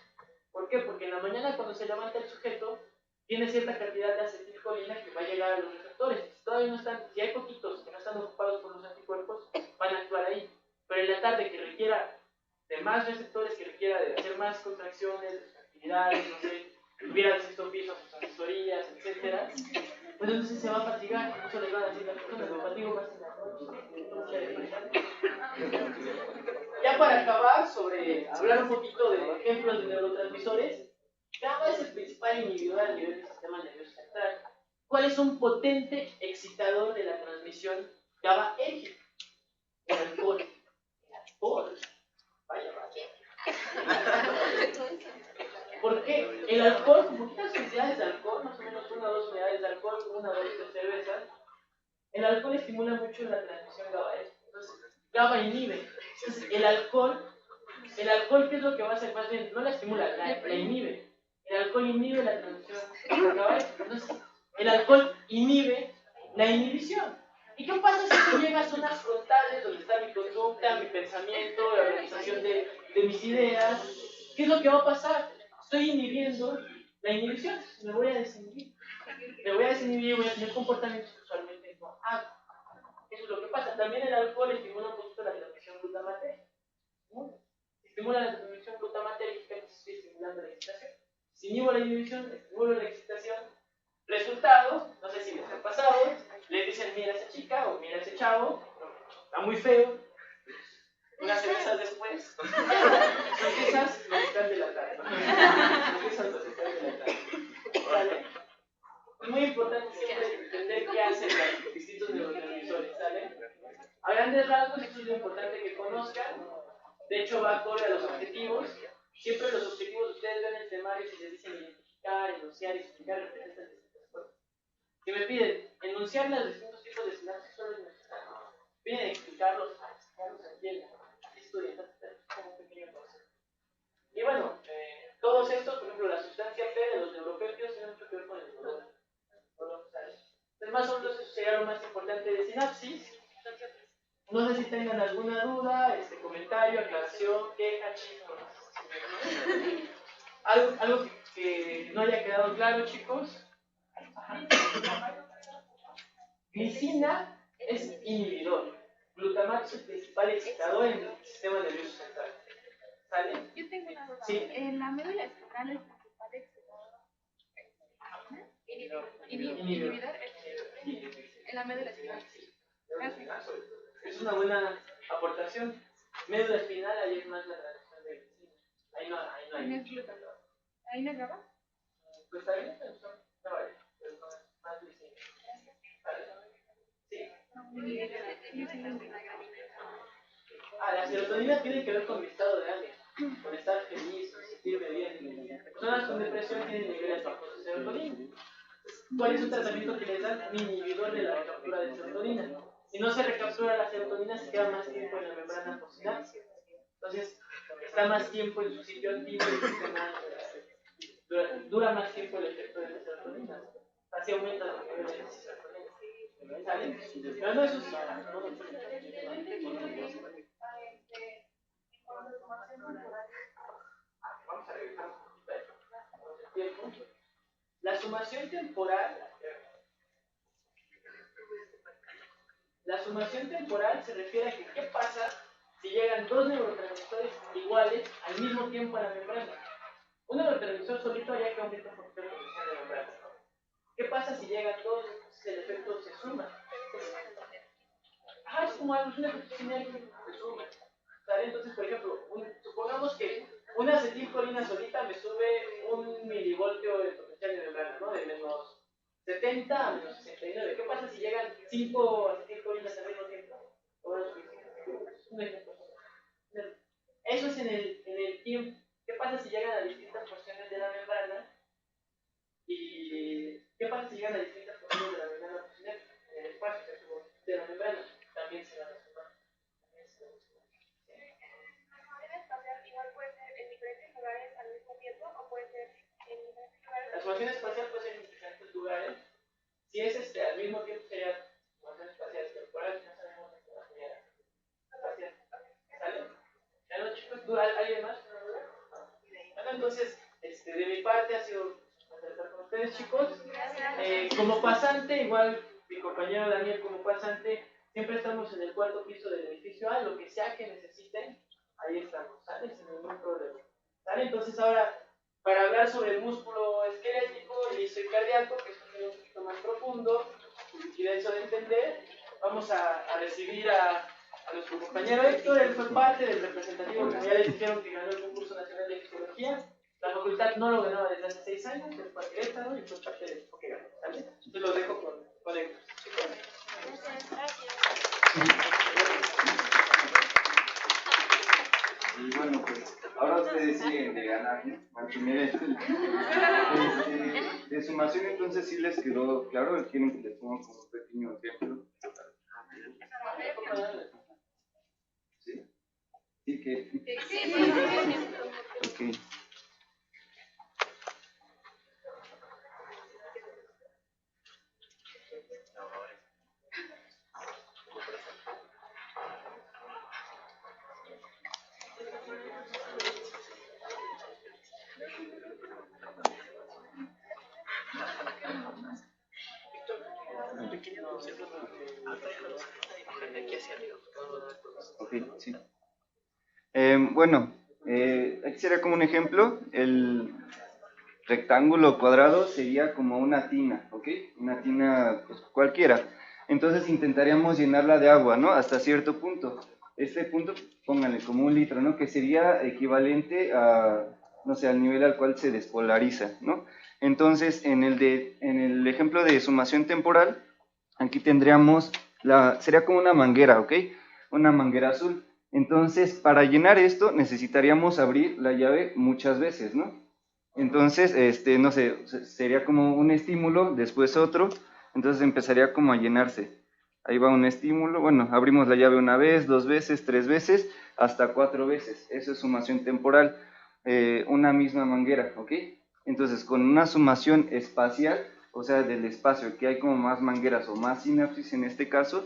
¿Por qué? Porque en la mañana cuando se levanta el sujeto, tiene cierta cantidad de acetilcolina que va a llegar a los receptores. Si todavía no están, si hay poquitos que no están ocupados por los anticuerpos, van a actuar ahí. Pero en la tarde que requiera de más receptores, que requiera de hacer más contracciones, actividades, no sé, subir al sexto piso, a sus asesorías, etc., pues entonces se va a fatigar. Eso les va a decir las personas, me fatigo más en la noche. Ya para acabar, sobre hablar un poquito de ejemplos de neurotransmisores, GABA es el principal inhibidor a nivel del sistema nervioso central. ¿Cuál es un potente excitador de la transmisión GABAérgica? El alcohol. El alcohol. Vaya. ¿Por qué? El alcohol, con poquitas cantidades de alcohol, más o menos 1 o 2 unidades de alcohol, 1 o 2 de cerveza, el alcohol estimula mucho la transmisión GABAérgica. Entonces, GABA inhibe. Entonces, el alcohol, ¿qué es lo que va a hacer? Más bien, no la estimula, la inhibe. El alcohol inhibe la transmisión GABAérgica. Entonces, el alcohol inhibe la inhibición. ¿Y qué pasa si tú llegas a zonas frontales donde está mi conducta, mi pensamiento, la organización de mis ideas? ¿Qué es lo que va a pasar? Estoy inhibiendo la inhibición, me voy a desinhibir. Voy a tener comportamientos que usualmente no hago. Eso es lo que pasa. También el alcohol estimula un poquito la transmisión glutamatérgica. Estimula la transmisión glutamatérgica, estoy estimulando la excitación. Si inhibo la inhibición, estimulo la excitación. Resultado, no sé si les ha pasado, les dicen mira a esa chica o mira a ese chavo, está muy feo. Unas cervezas después, son esas los están delatando. Esas los están delatando. ¿Sale? Es muy importante siempre entender qué hacen los distintos neurotransmisores, ¿sale? A grandes rasgos, eso es lo importante que conozcan. De hecho, va acorde a los objetivos. Siempre los objetivos, ustedes ven el temario y les dicen identificar, enunciar, explicar, representan distintas cosas. Si me piden enunciar los distintos tipos de sinapsis, solo es necesario. vienen a explicarlos aquí en estudios, como un pequeño concepto. Y bueno, todos estos, por ejemplo, la sustancia P de los neuropéptidos tiene mucho que ver con el dolor. Entonces, más o menos eso sería lo más importante de sinapsis. No sé si tengan alguna duda, comentario, aclaración, queja, chicos. ¿Algo que no haya quedado claro, chicos? Ajá. Glicina es inhibidor. Glutamato es el principal excitador en el sistema nervioso central. ¿Sale? Yo tengo una duda. Sí. En la médula espinal el principal excitador. Inhibidor. En la médula espinal. Es una buena aportación. Médula espinal, ahí es más la reacción de glicina. Ahí no hay. ¿Ahí no graba? Pues está bien, pero no vale. Pero no es más glicina. ¿Vale? Sí. La serotonina tiene que ver con mi estado de ánimo, con estar feliz, con sentirme bien. Personas con depresión tienen niveles bajos de serotonina. ¿Cuál es un tratamiento que les dan? Un inhibidor de la recaptura de serotonina. Si no se recaptura la serotonina, se queda más tiempo en la membrana postsináptica. Entonces, está más tiempo en su sitio activo y dura más tiempo el efecto de la serotonina. Así aumenta los niveles de serotonina. ¿Sale? Pero no, eso sí. Vamos a revisar un poquito el tiempo. La sumación temporal se refiere a que qué pasa si llegan dos neurotransmisores iguales al mismo tiempo a la membrana. Un neurotransmisor solito haría que aumente por la posición de la membrana. ¿Qué pasa si llegan dos? Entonces el efecto se suma. Es como algo, es un efecto sinérgico, se suma. ¿Sale? Entonces, por ejemplo, supongamos que una acetilcolina solita me sube 1 milivoltio de potencial de membrana, ¿no? De menos 70 a menos 69. ¿Qué pasa si llegan 5 acetilcolinas al mismo tiempo? Eso es en el tiempo. ¿Qué pasa si llegan a distintas porciones de la membrana? ¿Y qué pasa si llegan a distintas porciones de la membrana? En el espacio de la membrana también se van a sumar. Igual puede ser en diferentes lugares al mismo tiempo o puede ser en diferentes lugares. La sumación espacial puede ser en diferentes lugares. Si es al mismo tiempo sería sumación espacial temporal, no sabemos de qué sería espacial. ¿Sale? ¿Ya no, chicos? ¿Alguien más? Bueno, entonces, de mi parte ha sido estar con ustedes, chicos. Como pasante, igual mi compañero Daniel como pasante, siempre estamos en el cuarto piso del edificio A, lo que sea que necesiten, ahí estamos, ¿sale? Sin ningún problema. ¿Sale? Entonces ahora, para hablar sobre el músculo esquelético y cardíaco, que es un poquito más profundo y denso de entender, vamos a recibir a nuestro compañero Héctor. Él fue parte del representativo, como ya les dijeron, que ganó el concurso nacional de fisiología. La facultad no lo ganaba desde hace 6 años, él fue a Querétaro y fue parte del equipo que ganó, ¿sale? Entonces los dejo con Héctor. Y bueno, pues ahora ustedes siguen de ganar, ¿no? Mantener de sumación, entonces sí les quedó claro. ¿Quieren que les ponga como un pequeño ejemplo? ¿Sí? ¿Sí que? Ok. Ok, sí. Bueno, aquí sería como un ejemplo. El rectángulo cuadrado sería como una tina, ¿ok? Una tina pues, cualquiera. Entonces intentaríamos llenarla de agua, ¿no? Hasta cierto punto. Este punto, pónganle como 1 litro, ¿no? Que sería equivalente a, no sé, al nivel al cual se despolariza, ¿no? Entonces, en el ejemplo de sumación temporal, aquí tendríamos, sería como una manguera, ¿ok? Una manguera azul. Entonces, para llenar esto, necesitaríamos abrir la llave muchas veces, ¿no? Entonces, no sé, sería como un estímulo, después otro, entonces empezaría como a llenarse. Ahí va un estímulo, bueno, abrimos la llave una vez, 2 veces, 3 veces, hasta 4 veces. Eso es sumación temporal, una misma manguera, ¿ok? Entonces, con una sumación espacial, o sea, del espacio que hay como más mangueras o más sinapsis en este caso,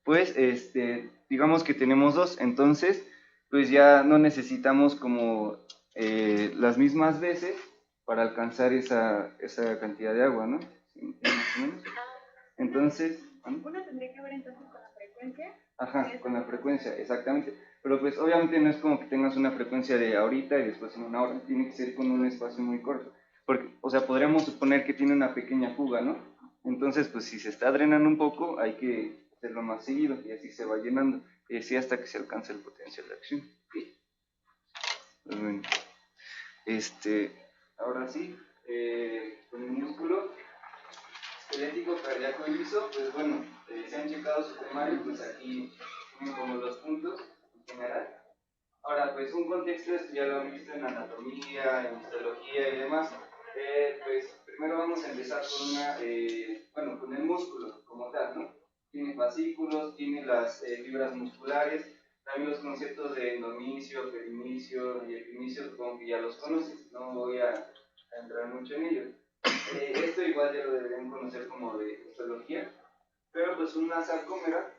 pues, digamos que tenemos dos, entonces, pues ya no necesitamos como las mismas veces para alcanzar esa cantidad de agua, ¿no? ¿Sí? Más o menos. Entonces, Uno tendría que ver entonces con la frecuencia. ajá, con la frecuencia, exactamente. Pero pues obviamente no es como que tengas una frecuencia de ahorita y después en una hora, tiene que ser con un espacio muy corto. Porque, o sea, podríamos suponer que tiene una pequeña fuga, ¿no? Entonces, pues si se está drenando un poco, hay que hacerlo más seguido y así se va llenando. Y así hasta que se alcance el potencial de acción. ¿Sí? Pues bueno, ahora sí, con el músculo esquelético cardíaco liso, pues bueno, se han checado su temario, pues aquí tienen como los puntos en general. Ahora, pues un contexto, esto ya lo han visto en anatomía, en histología y demás. Pues primero vamos a empezar con bueno, con el músculo como tal, ¿no? Tiene fascículos, tiene las fibras musculares, también los conceptos de endomisio, perinicio y epinicio, supongo que ya los conoces, no voy a entrar mucho en ello. Esto igual ya lo deberían conocer como de histología, pero pues una sarcómera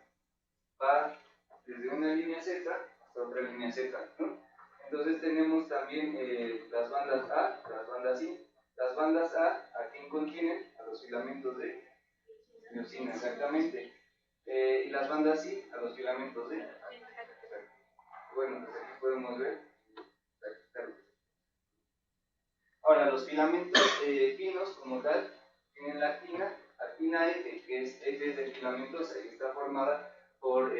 va desde una línea Z hasta otra línea Z, ¿no? Entonces tenemos también las bandas A, las bandas I. Las bandas ¿a quién contienen? A los filamentos de miosina, exactamente. Y las bandas I, a los filamentos de... Bueno, pues aquí podemos ver. Ahora, los filamentos finos como tal tienen la actina F, que es F de filamentos, que está formada por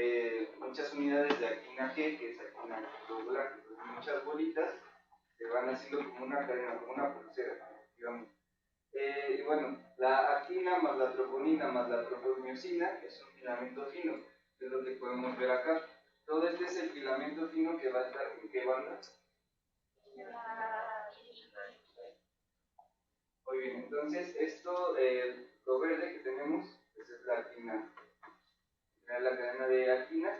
muchas unidades de actina G, que es actina globular, muchas bolitas que van haciendo como una cadena, como una pulsera, digamos. Y bueno, la actina más la troponina más la tropomiosina es un filamento fino, que es lo que podemos ver acá. Todo este es el filamento fino que va a estar en qué banda. Muy bien, entonces esto, lo verde que tenemos, pues es la actina, la cadena de actina,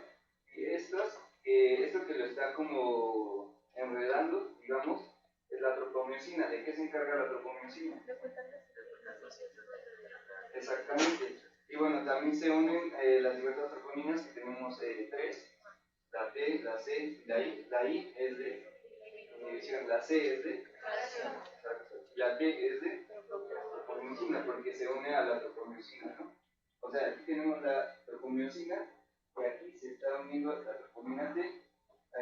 y esto que lo está como enredando, digamos, es la tropomiosina. ¿De qué se encarga la tropomiosina? Exactamente. Y bueno, también se unen las diversas troponinas que tenemos tres, la T, la C y la I. La I es de inhibición, la C es de, la T es de tropomiosina, porque se une a la tropomiosina, ¿no? O sea, aquí tenemos la tropomiosina, y aquí se está uniendo la tropomina T.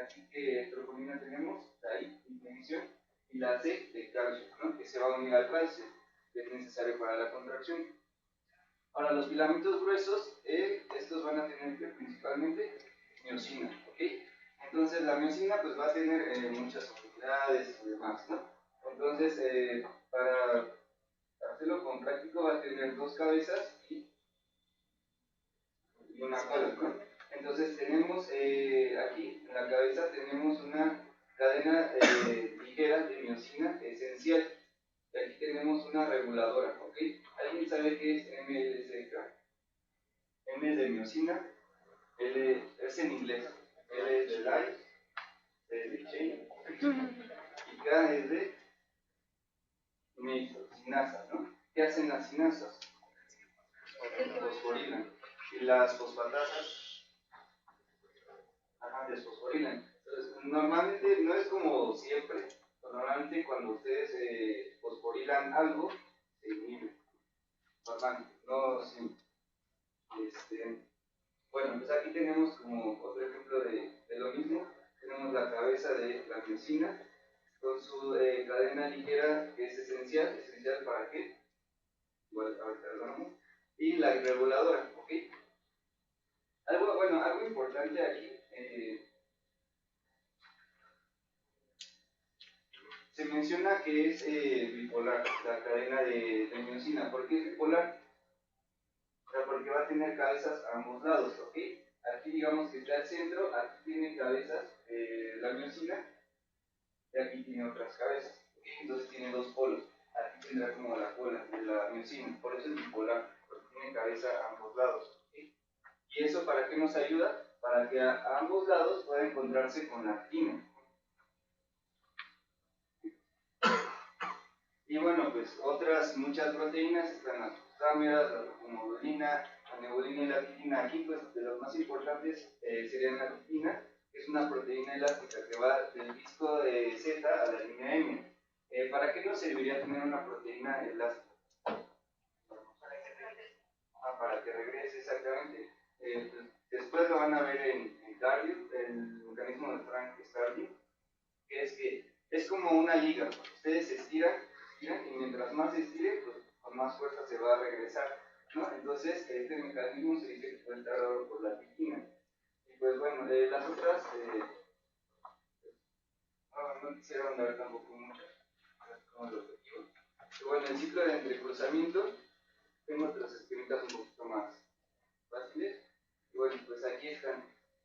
Aquí, ¿qué tropomina tenemos? La I, inhibición, y la C de calcio, ¿no? Que se va a unir al calcio, que es necesario para la contracción. Ahora, los filamentos gruesos, estos van a tener principalmente miosina, ¿ok? Entonces, la miosina pues va a tener muchas propiedades y demás, ¿no? Entonces, para hacerlo con práctico va a tener dos cabezas y una cola, ¿no? Entonces, tenemos aquí, en la cabeza, tenemos una cadena ligera de miosina esencial. Y aquí tenemos una reguladora, ¿ok? ¿Alguien sabe qué es MLCK? M es de miosina, L es en inglés, L es de light, C es de chain, y K es de sinasa, ¿no? ¿Qué hacen las sinasas? Fosforilan. Y las fosfatasas, desfosforilan. Entonces, normalmente, no es como siempre, normalmente cuando ustedes fosforilan algo, se inhibe. Normalmente, no siempre. Bueno, pues aquí tenemos como otro ejemplo de lo mismo. Tenemos la cabeza de la miosina con su cadena ligera que es esencial. ¿Esencial para qué? Igual ahorita hablamos. Y la irreguladora, ¿ok? Algo importante aquí. Se menciona que es bipolar la cadena de miosina. ¿Por qué es bipolar? O sea, porque va a tener cabezas a ambos lados, ¿ok? Aquí digamos que está el centro, aquí tiene cabezas la miosina y aquí tiene otras cabezas, ¿ok? Entonces tiene dos polos. Aquí tendrá como la cola de la miosina, por eso es bipolar, porque tiene cabeza a ambos lados, ¿ok? ¿Y eso para qué nos ayuda? Para que a ambos lados pueda encontrarse con la actina. Y bueno, pues otras muchas proteínas están las glutamidas, la glucomoldina, la neulina y la titina. Aquí, pues, de los más importantes serían la titina, que es una proteína elástica que va del disco de Z a la línea M. ¿Para qué nos serviría tener una proteína elástica? Para que regrese exactamente. Pues, después lo van a ver en cardio, el mecanismo de Frank-Starling, que es como una liga. Ustedes estiran y mientras más se estire, pues con más fuerza se va a regresar, ¿no? Entonces, este mecanismo se dice que puede estar dado por la titina. Y pues bueno, las otras, no quisiera andar tampoco mucho, como el objetivo. Pero bueno, el ciclo de entrecruzamiento, tengo otras esquemitas un poquito más fáciles. Y bueno, pues aquí están.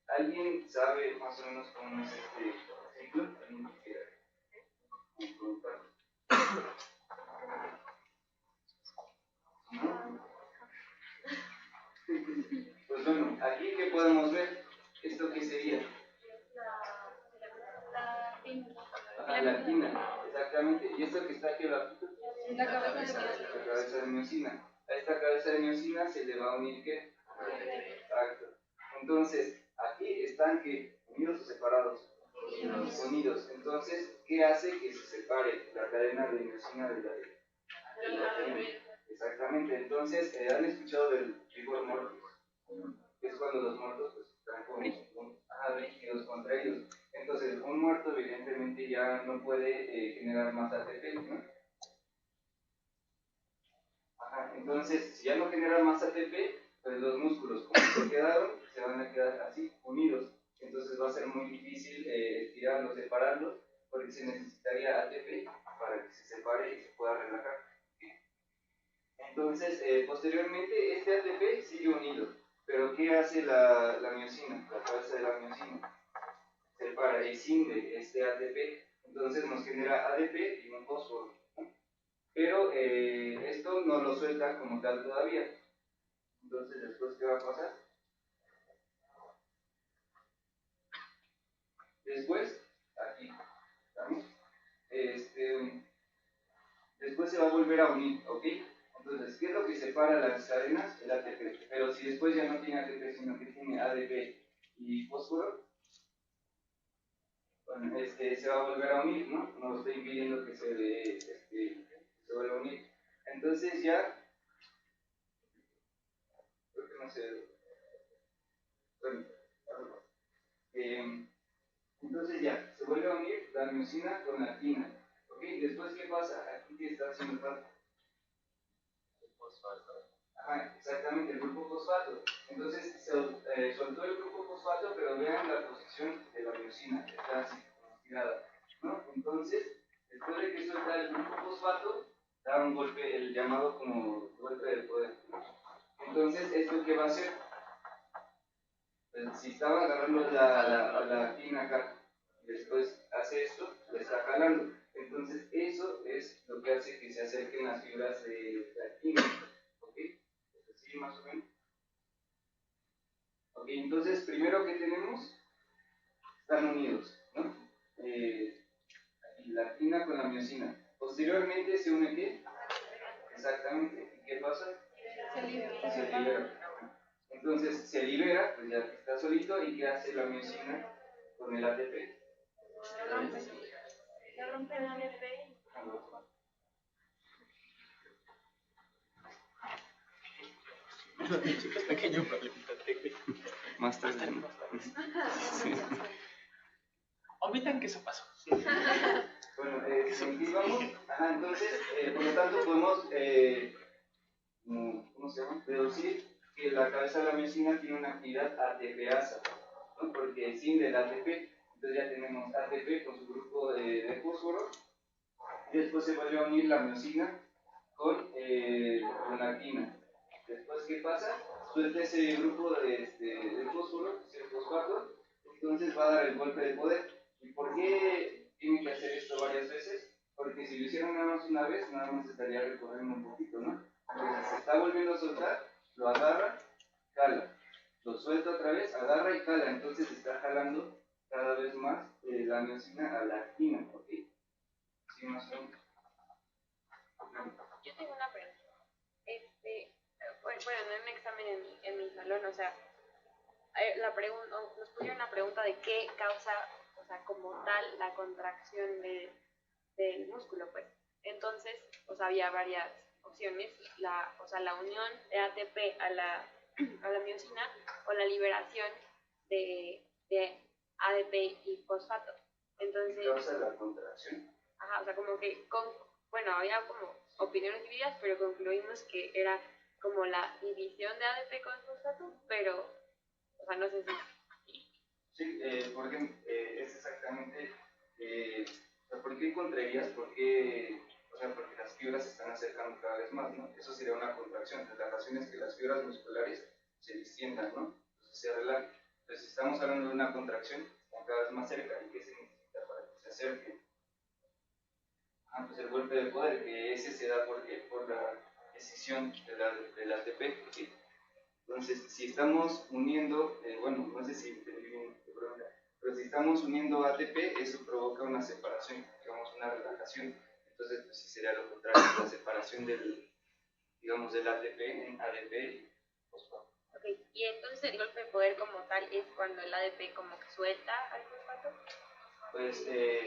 ¿Alguien sabe más o menos cómo es este ciclo? ¿Alguien quisiera preguntar? Pues bueno, aquí ¿qué podemos ver? ¿Esto qué sería? La tina, exactamente. ¿Y esto que está aquí abajo? La cabeza de La cabeza de miocina. A esta cabeza de miocina se le va a unir ¿qué? Exacto. Entonces, aquí están ¿qué? ¿Unidos o separados? Unidos. Entonces, ¿qué hace que se separe la cadena de miocina de la tina? Exactamente. Entonces, ¿han escuchado del rigor mortis? Que es cuando los muertos pues, están rígidos, contraídos. Entonces, un muerto evidentemente ya no puede generar más ATP, ¿no? Entonces, si ya no genera más ATP, pues los músculos, como se quedaron, se van a quedar así, unidos. Entonces va a ser muy difícil estirarlos, separarlos, porque se necesitaría ATP para que se separe y se pueda relajar. Entonces, posteriormente, este ATP sigue unido. Pero ¿qué hace la miocina, la cabeza de la miocina? Separa, escinde este ATP, entonces nos genera ADP y un fósforo. Pero esto no lo suelta como tal todavía. Entonces, después, ¿qué va a pasar? Después, aquí, ¿estamos? Después se va a volver a unir, ¿ok? Entonces, ¿qué es lo que separa las cadenas? El ATP. Pero si después ya no tiene ATP, sino que tiene ADP y fósforo, bueno, se va a volver a unir, ¿no? No estoy impidiendo que se vuelva a unir. Entonces ya, creo que no sé, bueno, entonces ya, se vuelve a unir la miocina con la actina, ¿ok? Después, ¿qué pasa? Aquí que está haciendo falta. Ajá, exactamente, el grupo fosfato. Entonces, soltó el grupo fosfato, pero vean la posición de la miocina, está así, estirada, ¿no? Entonces, después de que suelta el grupo fosfato, da un golpe, el llamado como golpe de poder. Entonces, ¿esto qué va a hacer? Pues, si estaba agarrando la actina acá, después hace esto, lo está jalando. Entonces, eso es lo que hace que se acerquen las fibras de la actina. ¿Ok? ¿Sí, más o menos? Ok, entonces, primero que tenemos, están unidos, ¿no? La actina con la miocina. Posteriormente se une ¿qué? Exactamente. ¿Y qué pasa? Se libera. Entonces se libera, pues ya está solito. ¿Y qué hace la miocina con el ATP? Se rompe el ADP. Pequeño problemita técnico. Más tarde. Sí. Omitan que eso pasó. Bueno, aquí vamos. Ajá, entonces, por lo tanto, podemos, ¿cómo se llama? Deducir que la cabeza de la miocina tiene una actividad ATPasa, ¿no? Porque sin del ATP, entonces ya tenemos ATP con su grupo de fósforo, y después se vuelve a unir la miocina con la actina. Después, ¿qué pasa? Suelta ese grupo de fósforo, ese fosfato, entonces va a dar el golpe de poder. ¿Y por qué tiene que hacer esto varias veces? Porque si lo hicieran nada más una vez, nada más estaría recorriendo un poquito, ¿no? Entonces se está volviendo a soltar, lo agarra, jala. lo suelta otra vez, agarra y jala, entonces está jalando cada vez más la miosina a la actina, ¿ok? Sí, más o menos. Yo tengo una pregunta. Bueno, en un examen en mi salón, o sea, nos pusieron una pregunta de qué causa, o sea, como tal, la contracción del músculo, pues. Entonces, o sea, había varias opciones, o sea, la unión de ATP a la miosina o la liberación de ADP y fosfato. Entonces, ¿Qué causa la contracción? ajá, o sea, como que, bueno, había como opiniones divididas, pero concluimos que era como la división de ADP con fosfato, pero, o sea, no sé si... Sí, por ejemplo, es exactamente, ¿por qué contraerías? Porque las fibras se están acercando cada vez más, ¿no? Eso sería una contracción. La razón es que las fibras musculares se distiendan, ¿no? Entonces se relajan. Entonces, si estamos hablando de una contracción, están cada vez más cerca. ¿Y qué se necesita para que se acerquen? Pues el golpe de poder, que ese se da por la decisión del ATP. ¿Sí? Entonces, si estamos uniendo, bueno, no sé si entendí bien tu pregunta, pero si estamos uniendo ATP, eso provoca una separación, digamos, una relajación. Entonces, pues sí sería lo contrario, la separación del ATP en ADP y fosfato. Ok, y entonces el golpe de poder como tal es cuando el ADP como que suelta al fosfato. Pues,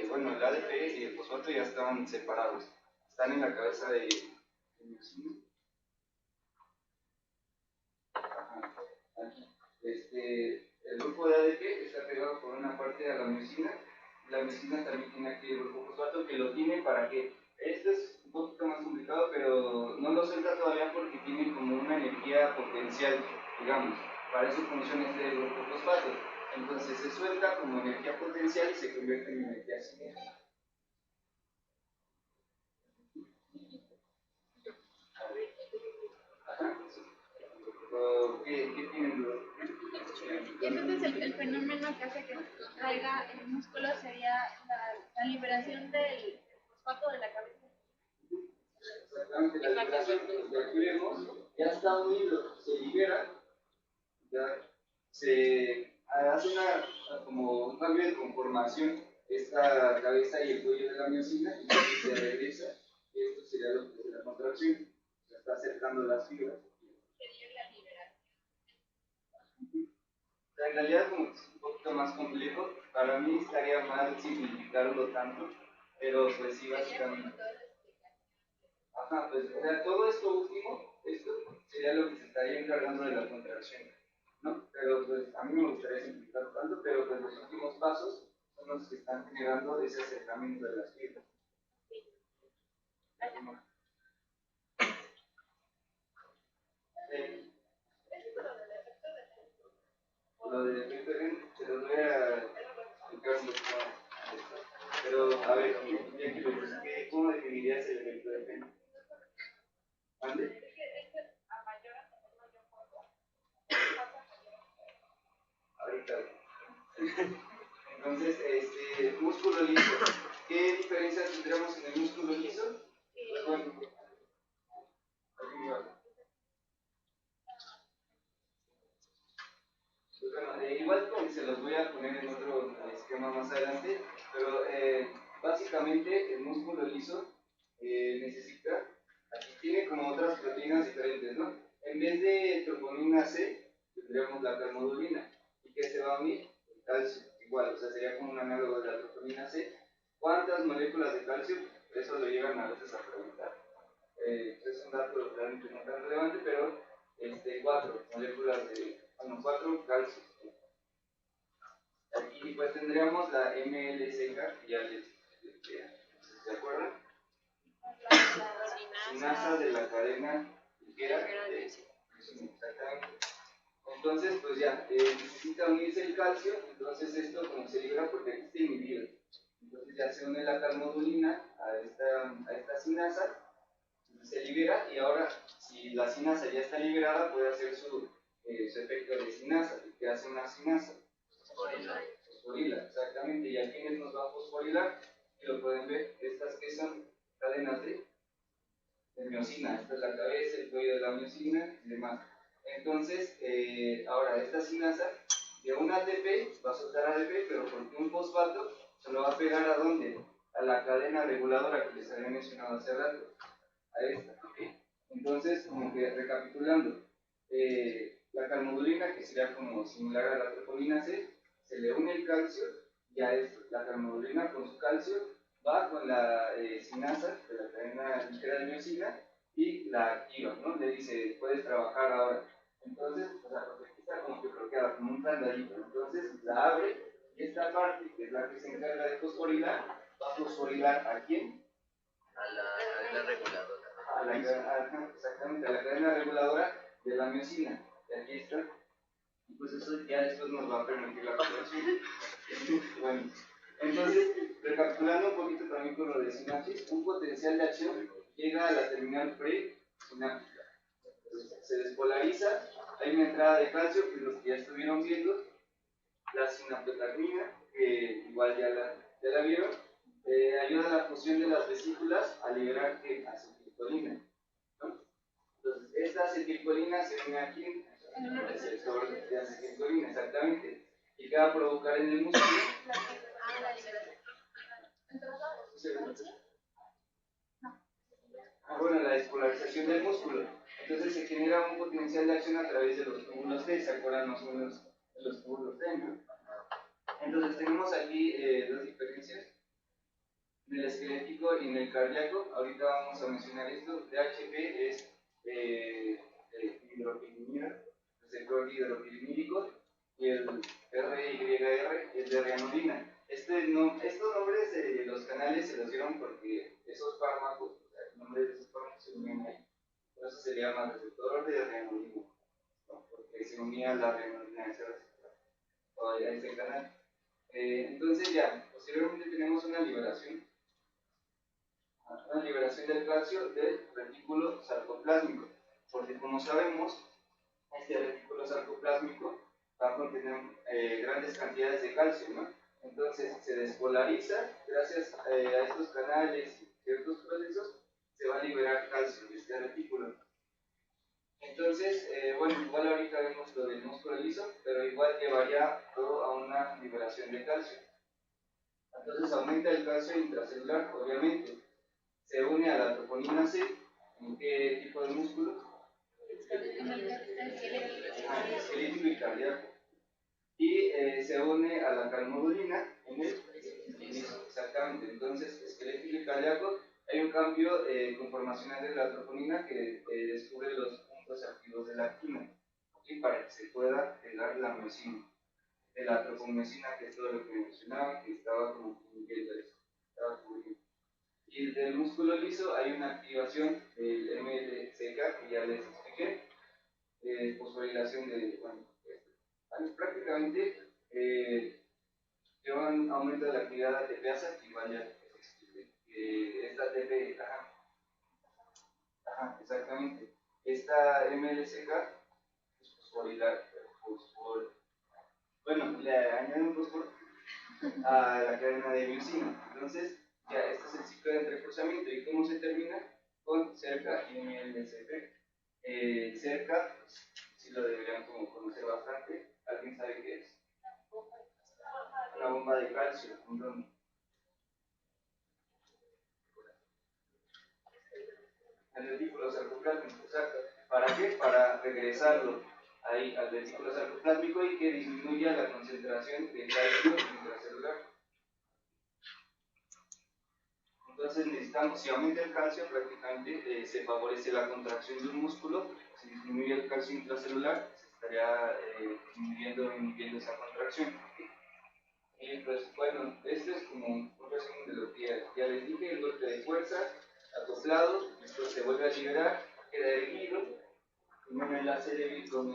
bueno, el ADP y el fosfato ya estaban separados, están en la cabeza de miosina. El grupo de ADP está pegado por una parte a la miosina, y la miosina también tiene aquí el grupo fosfato que lo tiene para que, esto es un poquito más complicado, pero no lo suelta todavía porque tiene como una energía potencial, digamos, para eso funciona este grupo fosfato. Entonces se suelta como energía potencial y se convierte en energía cinética. ¿Qué tienen dudas? Y entonces el fenómeno que hace que se contraiga el músculo sería la liberación del fosfato de la cabeza. Exactamente, la liberación, pues aquí vemos, ya está unido, se libera, ya se hace como un cambio de conformación esta cabeza y el cuello de la miosina y se regresa, y esto sería lo que es la contracción, se está acercando las fibras. En realidad, como que es un poquito más complejo, para mí estaría mal simplificarlo tanto, pero pues sí, básicamente. Ajá, pues, o sea, todo esto último, esto sería lo que se estaría encargando de la contracción, ¿no? Pero pues a mí me gustaría simplificar tanto, pero pues los últimos pasos son los que están generando ese acercamiento de las fibras. Lo del efecto de Henry, se los voy a explicar un poquito más. Pero, a ver, ya que lo busqué, ¿cómo definirías el efecto de Henry? ¿Ande? Ahorita. Entonces, músculo liso. ¿Qué diferencias tendríamos en el músculo liso? Pues bueno, aquí va. Pues bueno, igual como se los voy a poner en otro esquema más adelante, pero básicamente el músculo liso necesita, aquí tiene como otras proteínas diferentes, ¿no? En vez de troponina C, tendríamos la calmodulina. ¿Y qué se va a unir? El calcio, igual, o sea, sería como un análogo de la troponina C. ¿Cuántas moléculas de calcio? Eso lo llegan a veces a preguntar. Es un dato realmente no tan relevante, pero 4 moléculas de, bueno, 4 calcios. Aquí pues tendríamos la MLCK, que ya les ¿se acuerdan? Sinasa de la cadena ligera de exactamente. Entonces, pues ya, necesita unirse el calcio, entonces esto como se libera porque aquí está inhibido. Entonces ya se une la calmodulina a esta sinasa, se libera y ahora si la sinasa ya está liberada puede hacer su efecto de sinasa. ¿Qué hace una sinasa? Fosforila, exactamente, y aquí nos va a fosforilar y lo pueden ver, estas que son cadenas de miosina, esta es la cabeza, el cuello de la miosina y demás. Entonces, ahora esta sinasa de un ATP va a soltar ADP, pero porque un fosfato se lo va a pegar ¿a dónde? A la cadena reguladora que les había mencionado hace rato, a esta. ¿Okay? Entonces, como que recapitulando, la calmodulina, que sería como similar a la troponina C, se le une el calcio, ya es la calmodulina con su calcio, va con la sinasa de la cadena ligera de miosina y la activa, ¿no? Le dice, puedes trabajar ahora. Entonces, o sea, porque aquí está como que bloqueada, como un candadito. Entonces, la abre y esta parte, que es la que se encarga de fosforilar, va a fosforilar ¿a quién? A la cadena reguladora. Exactamente, a la cadena reguladora de la miosina. Y aquí está. Y pues eso ya después nos va a permitir la coloración. Bueno, entonces, recapitulando un poquito también con lo de sinapsis, un potencial de acción llega a la terminal pre-sináptica. Se despolariza, hay una entrada de calcio, que los que ya estuvieron viendo, la sinaptotagmina, que igual ya la vieron, ayuda a la fusión de las vesículas a liberar acetilcolina, ¿no? Entonces, esta acetilcolina se une aquí, el receptor de acetilcolina, exactamente, y ¿qué va a provocar en el músculo? Bueno, la despolarización del músculo. Entonces se genera un potencial de acción a través de los túbulos T, ¿se acuerdan más o menos de los túbulos T, ¿no? Entonces tenemos aquí dos diferencias, en el esquelético y en el cardíaco. Ahorita vamos a mencionar esto. DHP es hidropirimida, receptor hidropirimídico, y el RYR es de rianolina. Estos nombres de los canales se los dieron porque esos fármacos, el nombre de esos fármacos se unían ahí. Por eso se llama receptor de rianolina, ¿no? Porque se unía la rianolina a ese receptor, o a ese canal. Entonces ya, posteriormente tenemos una liberación del calcio del retículo sarcoplásmico, porque como sabemos, este retículo sarcoplásmico va a contener grandes cantidades de calcio, ¿no? Entonces se despolariza, gracias a estos canales y ciertos procesos, se va a liberar calcio de este retículo. Entonces, bueno, igual ahorita vemos lo del músculo liso, pero igual llevaría todo a una liberación de calcio. Entonces aumenta el calcio intracelular, obviamente. Se une a la troponina C. ¿En qué tipo de músculo? Esquelético y cardíaco. Y se une a la calmodulina en el liso, exactamente. Entonces, esquelético y cardíaco, hay un cambio conformacional de la troponina que descubre los puntos activos de la actina, ¿okay? Para que se pueda pegar la miosina. De la tropomiosina, que es todo lo que mencionaba, que estaba como cubriendo eso, estaba cubriendo. Y del músculo liso hay una activación del MLCK, que ya les expliqué, fosforilación de, bueno, prácticamente lleva un aumento de la actividad ATPasa, que igual ya les expliqué. Esta ATP, exactamente. Esta MLCK es fosforilar, bueno, le añaden fósforo a la cadena de miosina. Entonces, ya este es el ciclo de entrecruzamiento. ¿Y cómo se termina? Con cerca y MLCP. Cerca, pues, sí lo deberían como conocer bastante. ¿Alguien sabe qué es? La bomba de calcio. ¿Dónde? El retículo sarcoplásmico, exacto. ¿Para qué? Para regresarlo ahí al retículo sarcoplásmico y que disminuya la concentración de calcio intracelular. Entonces necesitamos, si aumenta el calcio, prácticamente se favorece la contracción de un músculo. Si disminuye el calcio intracelular, se estaría inhibiendo esa contracción. Y pues bueno, esto es como un resumen de lo que ya les dije: el golpe de fuerza, acoplado, esto se vuelve a liberar, queda erguido, en un enlace débil con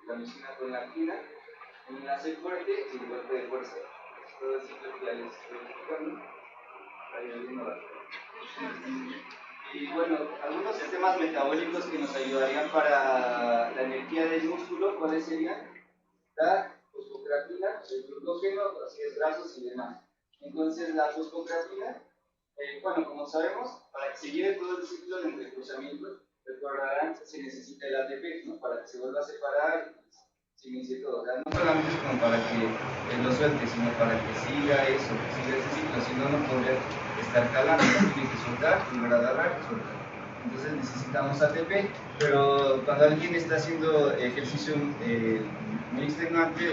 la miosina con la actina, un enlace fuerte y el golpe de fuerza. Todo eso que ya les estoy explicando. Y bueno, algunos sistemas metabólicos que nos ayudarían para la energía del músculo, ¿cuáles serían? La fosfocreatina, el glucógeno, ácidos grasos y demás. Entonces, la fosfocreatina, bueno, como sabemos, para que se lleve todo el ciclo de entrecruzamiento, recordarán que se necesita el ATP, ¿no? Para que se vuelva a separar, se inicie todo. O sea, no solamente es como para que lo suelte, sino para que siga eso, que siga ese ciclo, si no, no podría estar jalando, tiene que soltar, volver a agarrar y soltar. Entonces necesitamos ATP, pero cuando alguien está haciendo ejercicio muy extenuante,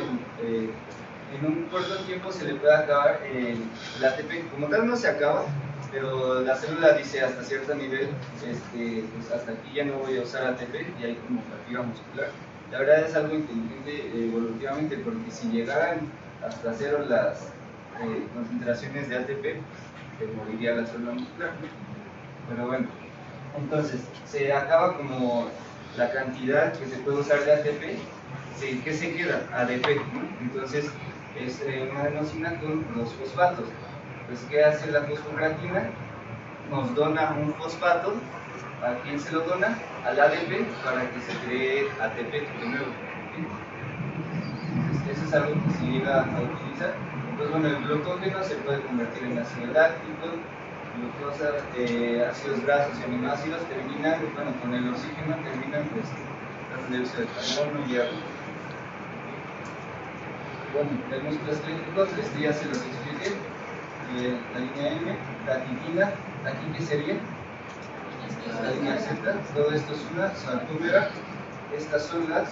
en un corto tiempo se le puede acabar el ATP. Como tal no se acaba, pero la célula dice hasta cierto nivel, pues hasta aquí ya no voy a usar ATP y hay como fatiga muscular. La verdad es algo inteligente evolutivamente, porque si llegaran hasta cero las concentraciones de ATP, se moriría la célula muscular. Pero bueno, entonces se acaba como la cantidad que se puede usar de ATP. ¿Qué se queda? ADP, ¿no? Entonces es una adenosina con dos fosfatos. Pues ¿qué hace la fosfocreatina? Nos dona un fosfato. ¿A quién se lo dona? Al ADP, para que se cree ATP de nuevo. Entonces, eso es algo que se llega a utilizar. Entonces, bueno, el glucógeno se puede convertir en ácido láctico, glucosa, ácidos grasos y aminoácidos terminan, bueno, con el oxígeno terminan pues de uso de carbono y agua. Bueno, el músculo esquelético, ya se los expliqué. La línea M, la titina, ¿aquí qué sería? La línea Z, todo esto es una sarcómera. Estas son las.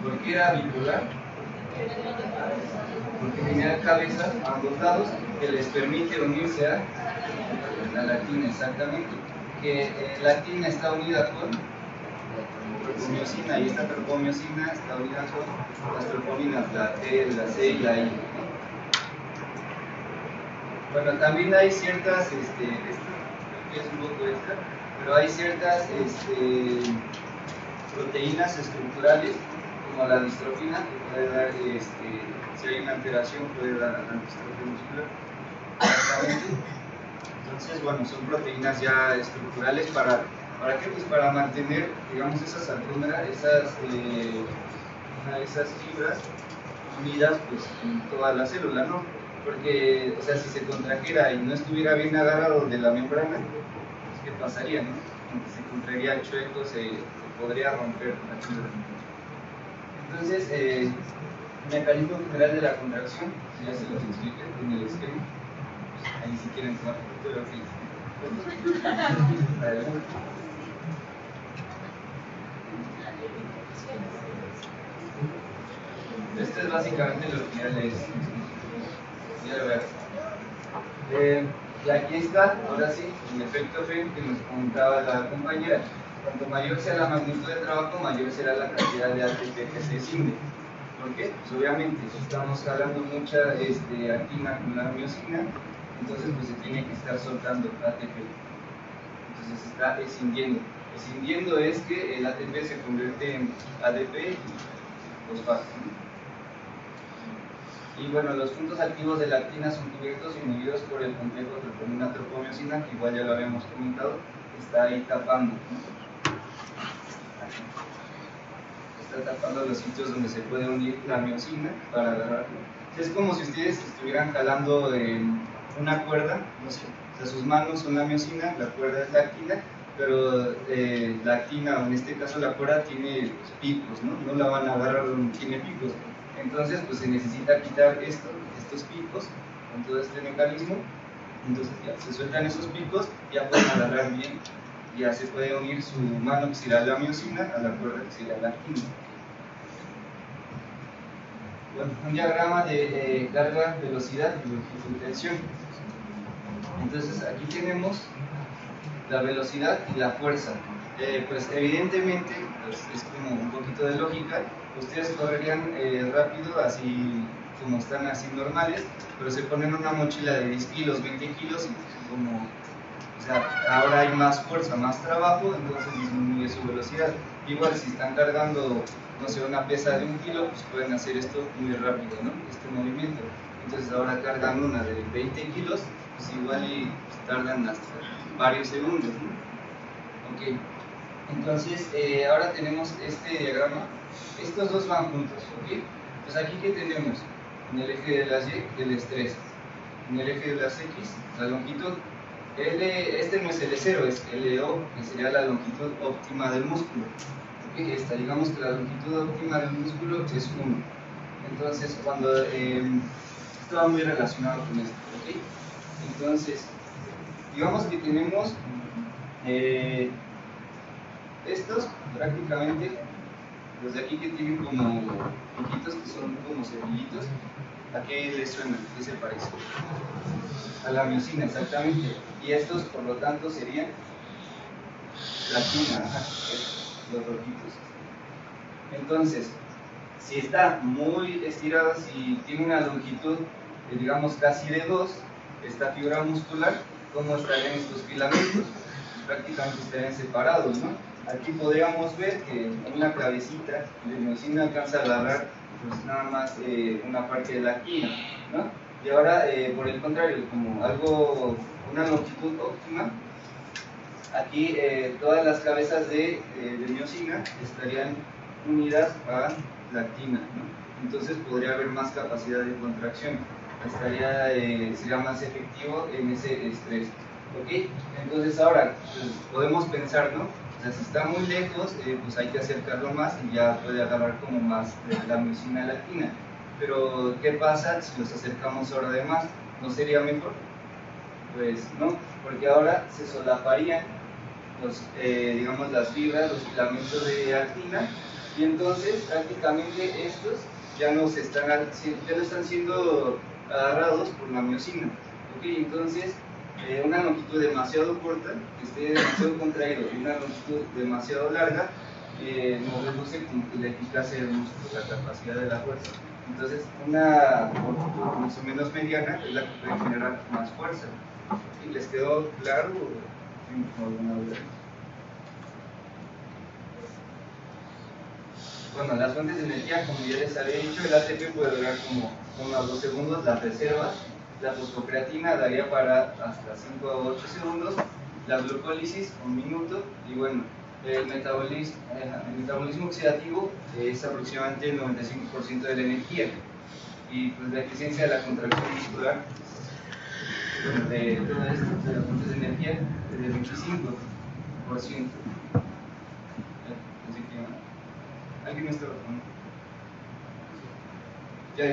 ¿Por qué era bipolar? Porque tenía cabezas a ambos lados que les permite unirse a la lactina, exactamente. Que la lactina está unida con tropomiosina, y esta tropomiosina está unida con las troponinas, la T, la C y la I. Bueno, también hay ciertas, esto es un poco extra, pero hay ciertas proteínas estructurales, como la distrofina, que puede dar, si hay una alteración, puede dar a la distrofia muscular. Entonces, bueno, son proteínas ya estructurales ¿para qué? Pues para mantener, digamos, esas sarcómeras, esas fibras unidas pues en toda la célula, ¿no? Porque, o sea, si se contrajera y no estuviera bien agarrado de la membrana, pues, ¿qué pasaría, no? Se contraería chueco, se podría romper la fibra. Entonces, el mecanismo general de la contracción, ya se los expliqué en el esquema. Ahí si quieren tomar foto, adelante. Esto es básicamente lo que ya les y aquí está, ahora sí, el efecto FEM que nos comentaba la compañera. Cuanto mayor sea la magnitud de trabajo, mayor será la cantidad de ATP que se escinde. ¿Por qué? Pues obviamente, si estamos jalando mucha actina con la miosina, entonces pues se tiene que estar soltando ATP. Entonces se está escindiendo. Escindiendo es que el ATP se convierte en ADP y fosfato. Y bueno, los puntos activos de la actina son cubiertos y inhibidos por el complejo troponina-tropomiosina, que igual ya lo habíamos comentado, está ahí tapando, ¿no? Está tapando los sitios donde se puede unir la miosina para agarrarlo. Es como si ustedes estuvieran jalando una cuerda, no sé, o sea, sus manos son la miosina, la cuerda es la actina, pero la actina, o en este caso la cuerda, tiene picos, ¿no? No la van a agarrar donde tiene picos. Entonces, pues se necesita quitar estos picos con todo este mecanismo. Entonces ya se sueltan esos picos, ya pueden agarrar bien, ya se puede unir su mano, que será la miosina, a la cuerda, que será la actina. Bueno, un diagrama de carga, velocidad y longitud de tensión. Entonces aquí tenemos la velocidad y la fuerza. Pues evidentemente, pues, es como un poquito de lógica. Ustedes correrían rápido, así como están así normales, pero se ponen una mochila de 10 kilos, 20 kilos, y como, o sea, ahora hay más fuerza, más trabajo, entonces disminuye su velocidad. Igual si están cargando, no sé, una pesa de 1 kilo, pues pueden hacer esto muy rápido, ¿no? Este movimiento. Entonces ahora cargan una de 20 kilos, pues igual y tardan hasta varios segundos, ¿no? Ok. Entonces, ahora tenemos este diagrama. Estos dos van juntos, ¿ok? Pues aquí, ¿qué tenemos? En el eje de las Y, el estrés. En el eje de las X, la longitud. Este no es L0, es LO, que sería la longitud óptima del músculo. ¿Okay? Digamos que la longitud óptima del músculo es 1. Entonces, cuando esto va muy relacionado con esto. ¿Okay? Entonces, digamos que tenemos estos prácticamente, los de aquí que tienen como puntitos que son como cerillitos. ¿A qué les suena? ¿Qué se parece? A la miosina, exactamente. Y estos, por lo tanto, serían la actina, los rojitos. Entonces, si está muy estirada, si tiene una longitud, digamos, casi de 2, esta fibra muscular, ¿cómo estarían estos filamentos? Prácticamente estarían separados, ¿no? Aquí podríamos ver que una clavecita de miosina alcanza a agarrar pues nada más una parte de la actina, ¿no? Y ahora, por el contrario, como una longitud óptima, aquí todas las cabezas de miosina estarían unidas a la actina, ¿no? Entonces podría haber más capacidad de contracción, sería más efectivo en ese estrés, ¿ok? Entonces ahora pues, podemos pensar, ¿no? O sea, si está muy lejos, pues hay que acercarlo más y ya puede agarrar como más de la miosina a la actina. Pero, ¿qué pasa si los acercamos ahora de más? ¿No sería mejor? Pues no, porque ahora se solaparían digamos, las fibras, los filamentos de actina, y entonces prácticamente estos ya no están siendo agarrados por la miosina. ¿Okay? Entonces, una longitud demasiado corta, que esté demasiado contraído, y una longitud demasiado larga, nos reduce como que la eficacia del músculo, la capacidad de la fuerza. Entonces, una longitud más o menos mediana es la que puede generar más fuerza. ¿Sí? ¿Les quedó claro? ¿Alguna duda? Bueno, las fuentes de energía, como ya les había dicho, el ATP puede durar como 1 a 2 segundos, las reservas, la fosfocreatina daría para hasta 5 a 8 segundos, la glucólisis 1 minuto, y bueno, el metabolismo oxidativo es aproximadamente el 95% de la energía, y pues la eficiencia de la contracción muscular, bueno, de todo esto, de las fuentes de energía, es del 25%. ¿Alguien me está razonando? Ya,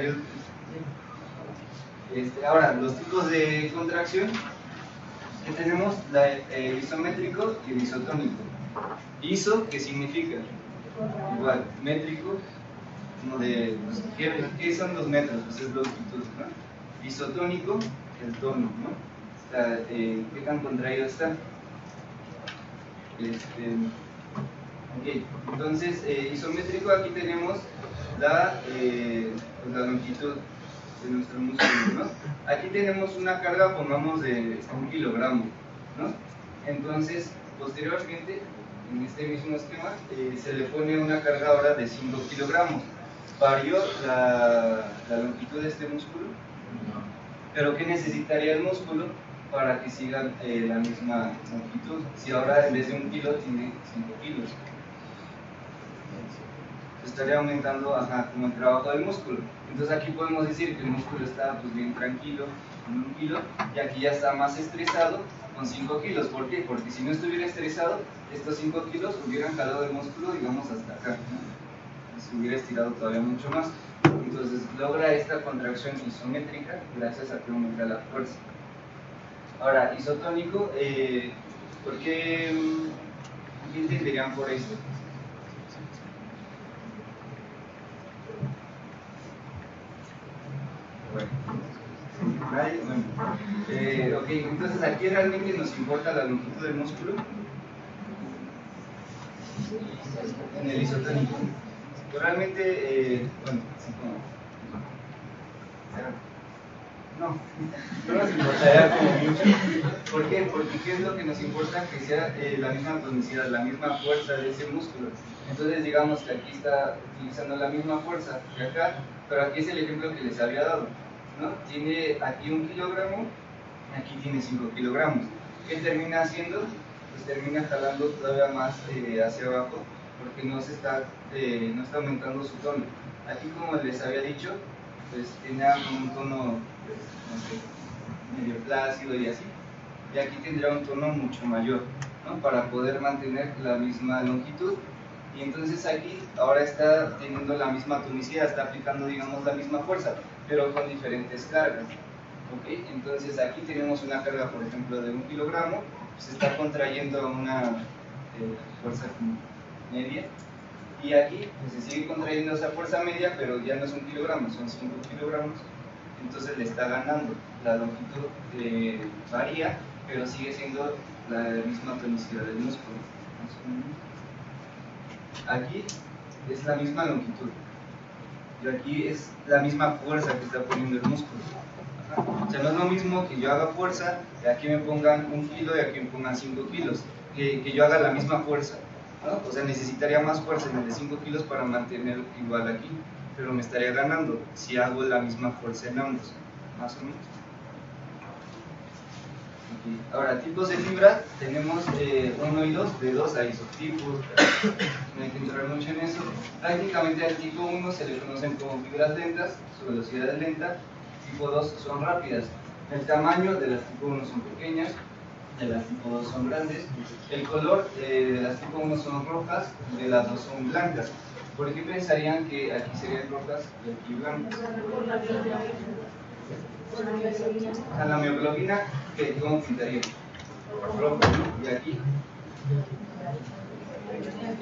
ahora, los tipos de contracción que tenemos, el isométrico y el isotónico. Iso, ¿qué significa? Igual, métrico, pues, ¿qué son los metros? Pues es longitud, ¿no? Isotónico, el tono, ¿no? O sea, ¿qué tan contraído está? Ok, entonces isométrico, aquí tenemos la longitud de nuestro músculo, ¿no? Aquí tenemos una carga, pongamos de 1 kilogramo, ¿no? Entonces, posteriormente, en este mismo esquema, se le pone una carga ahora de 5 kilogramos. Varió la longitud de este músculo, pero ¿qué necesitaría el músculo para que siga la misma longitud? Si ahora en vez de 1 kilo tiene 5 kilos. Estaría aumentando como el trabajo del músculo. Entonces aquí podemos decir que el músculo está pues, bien tranquilo con 1 kilo, y aquí ya está más estresado con 5 kilos. ¿Por qué? Porque si no estuviera estresado, estos 5 kilos hubieran jalado el músculo, digamos, hasta acá, ¿no? Se hubiera estirado todavía mucho más. Entonces logra esta contracción isométrica gracias a que aumenta la fuerza. Ahora, isotónico, ¿por qué entenderían por esto? Bueno, ok, entonces aquí realmente nos importa la longitud del músculo en el isotónico. Pero realmente, bueno, así como. No nos importaría como mucho. ¿Por qué? Porque ¿qué es lo que nos importa? Que sea la misma tonicidad, la misma fuerza de ese músculo. Entonces, digamos que aquí está utilizando la misma fuerza que acá, pero aquí es el ejemplo que les había dado, ¿no? Tiene aquí 1 kilogramo, aquí tiene 5 kilogramos. ¿Qué termina haciendo? Pues termina jalando todavía más hacia abajo, porque no está aumentando su tono. Aquí, como les había dicho, pues tenía un tono, pues, no sé, medio plácido y así. y aquí tendrá un tono mucho mayor, ¿no? Para poder mantener la misma longitud. Y entonces aquí ahora está teniendo la misma tonicidad, está aplicando, digamos, la misma fuerza, pero con diferentes cargas. ¿Okay? Entonces aquí tenemos una carga, por ejemplo, de 1 kilogramo, se está contrayendo a una fuerza media, y aquí pues, se sigue contrayendo esa fuerza media, pero ya no es 1 kilogramo, son 5 kilogramos, entonces le está ganando, la longitud varía, pero sigue siendo la misma tonicidad del músculo. Aquí es la misma longitud, y aquí es la misma fuerza que está poniendo el músculo. O sea, no es lo mismo que yo haga fuerza, y aquí me pongan 1 kilo y aquí me pongan 5 kilos, que yo haga la misma fuerza, ¿no? O sea, necesitaría más fuerza en el de 5 kilos para mantener igual aquí, pero me estaría ganando si hago la misma fuerza en ambos, más o menos. Okay. Ahora, tipos de fibra, tenemos 1 y 2, de 2 hay subtipos, no hay que entrar mucho en eso. Prácticamente al tipo 1 se le conocen como fibras lentas, su velocidad es lenta, tipo 2 son rápidas. El tamaño de las tipo 1 son pequeñas, de las tipo 2 son grandes. El color de las tipo 1 son rojas, de las 2 son blancas. ¿Por qué pensarían que aquí serían rojas y aquí blancas? A la mioglobina, ¿cómo pintaría? Rojo, ¿no? Y aquí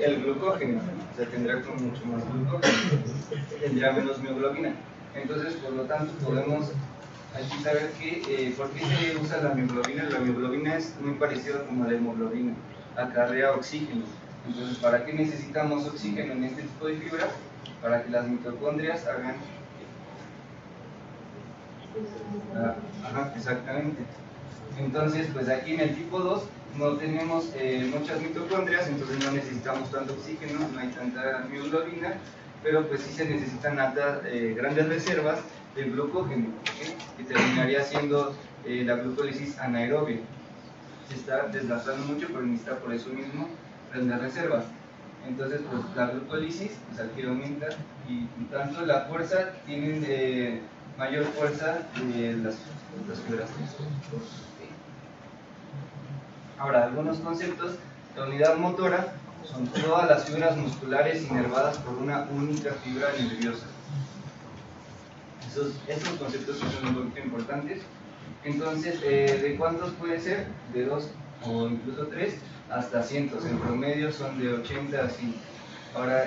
el glucógeno, o sea, tendrá como mucho más glucógeno, tendrá menos mioglobina. Entonces, por lo tanto, podemos aquí saber que, ¿por qué se usa la mioglobina? La mioglobina es muy parecida como a la hemoglobina, acarrea oxígeno. Entonces, ¿para qué necesitamos oxígeno en este tipo de fibra? Para que las mitocondrias hagan... Ajá, exactamente. Entonces, pues aquí en el tipo 2 no tenemos muchas mitocondrias, entonces no necesitamos tanto oxígeno, no hay tanta mioglobina, pero pues sí se necesitan grandes reservas de glucógeno, ¿okay? Que terminaría siendo la glucólisis anaerobia. Se está desgastando mucho, pero necesita por eso mismo grandes reservas. Entonces, pues la glucólisis pues, aquí aumenta, y tanto la fuerza tienen mayor fuerza de las fibras. Ahora, algunos conceptos. La unidad motora son todas las fibras musculares inervadas por una única fibra nerviosa. Estos conceptos son muy importantes. Entonces, ¿de cuántos puede ser? De 2 o incluso 3 hasta cientos. En promedio son de 80 a 100. Ahora,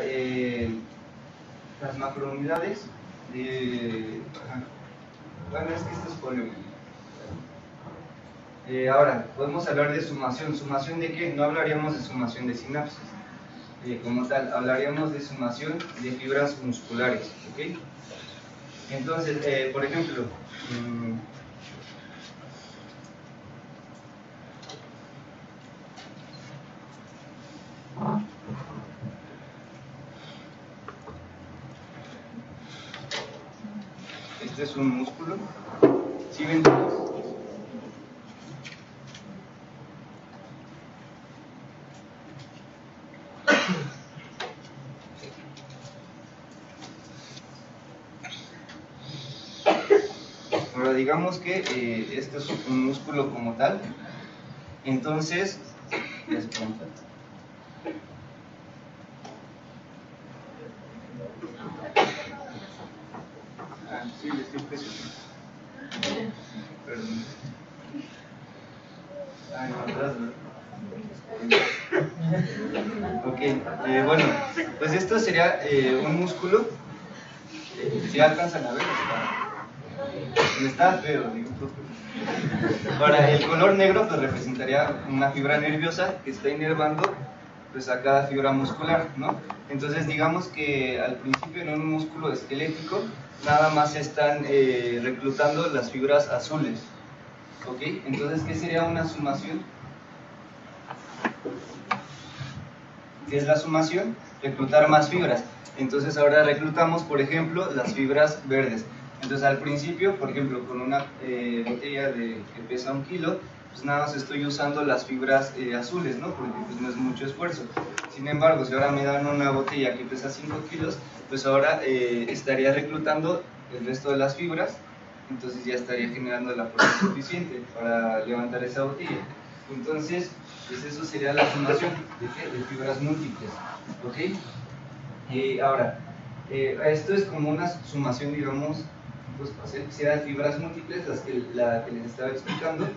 las macrounidades bueno, es que esto es polio. Ahora, podemos hablar de sumación. ¿Sumación de qué? No hablaríamos de sumación de sinapsis como tal, hablaríamos de sumación de fibras musculares, ¿ok? Entonces, por ejemplo, este es un músculo, ¿sí ven todos? Ahora digamos que este es un músculo como tal, entonces, ya se pregunta. Sí, le estoy presionando. Perdón. Ay, no, atrás, ¿no? Ok, bueno, pues esto sería un músculo. Si alcanzan a ver, está feo, digo. Ahora, el color negro pues representaría una fibra nerviosa que está inervando pues a cada fibra muscular, ¿no? Entonces digamos que al principio en un músculo esquelético nada más se están reclutando las fibras azules, ¿ok? Entonces, ¿qué sería una sumación? ¿Qué es la sumación? Reclutar más fibras. Entonces ahora reclutamos, por ejemplo, las fibras verdes. Entonces al principio, por ejemplo, con una botella que pesa 1 kilo, pues nada más estoy usando las fibras azules, ¿no? Porque pues no es mucho esfuerzo. Sin embargo, si ahora me dan una botella que pesa 5 kilos, pues ahora estaría reclutando el resto de las fibras entonces ya estaría generando la fuerza suficiente para levantar esa botella. Entonces, pues eso sería la sumación de fibras múltiples, ¿ok? Ahora, esto es como una sumación, digamos, pues sea de fibras múltiples, la que les estaba explicando.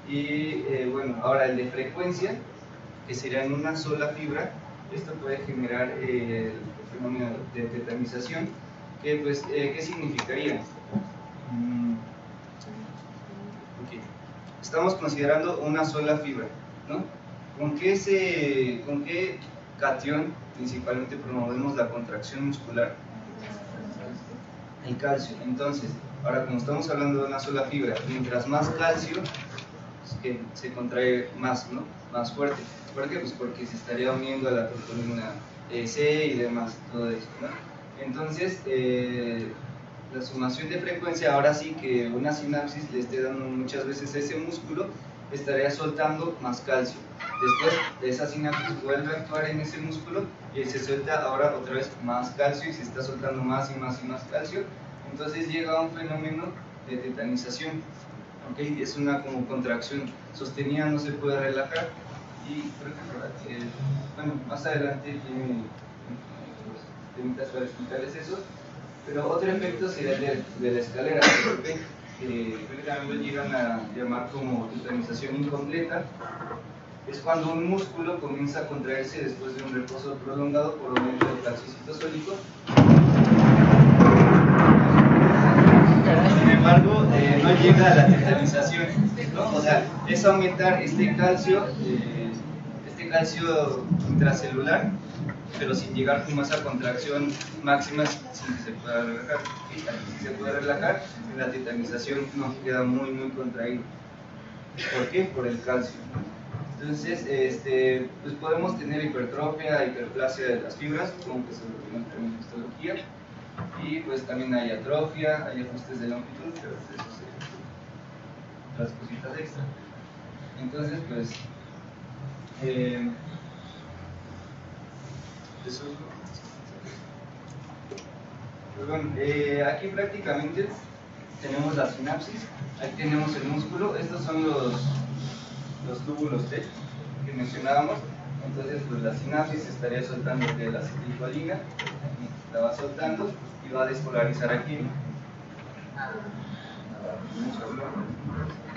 Y bueno, ahora el de frecuencia, que sería en una sola fibra, esto puede generar el fenómeno de tetanización, que pues, ¿qué significaría? Okay. Estamos considerando una sola fibra, ¿no? ¿Con qué catión principalmente promovemos la contracción muscular? El calcio. Entonces, ahora como estamos hablando de una sola fibra, mientras más calcio, que se contrae más, ¿no? Más fuerte. ¿Por qué? Pues porque se estaría uniendo a la troponina C y demás, todo eso, ¿no? Entonces, la sumación de frecuencia, ahora sí que una sinapsis le esté dando muchas veces a ese músculo, estaría soltando más calcio. Después de esa sinapsis vuelve a actuar en ese músculo y se suelta ahora otra vez más calcio y se está soltando más y más y más calcio. Entonces llega a un fenómeno de tetanización. ¿Okay? Es una como contracción sostenida, no se puede relajar. Y creo que bueno, más adelante tiene temitas para explicarles eso. Pero otro efecto sería el de la escalera, que también lo llegan a llamar como tetanización incompleta. Es cuando un músculo comienza a contraerse después de un reposo prolongado por aumento del calcio citosólico. Sin embargo, no llega a la tetanización, ¿no? O sea, es aumentar este calcio intracelular, pero sin llegar como a esa contracción máxima sin que se pueda relajar. Y si se puede relajar, la tetanización no queda muy contraído. ¿Por qué? Por el calcio. Entonces, pues podemos tener hipertrofia, hiperplasia de las fibras, como que se lo vemos en histología, y pues también hay atrofia, hay ajustes de longitud, pero eso es otras cositas extra. Entonces, pues, eso. Pues bueno, aquí prácticamente tenemos la sinapsis, ahí tenemos el músculo, estos son los túbulos T que mencionábamos. Entonces, pues la sinapsis estaría soltando de la acetilcolina, la va soltando y va a despolarizar aquí.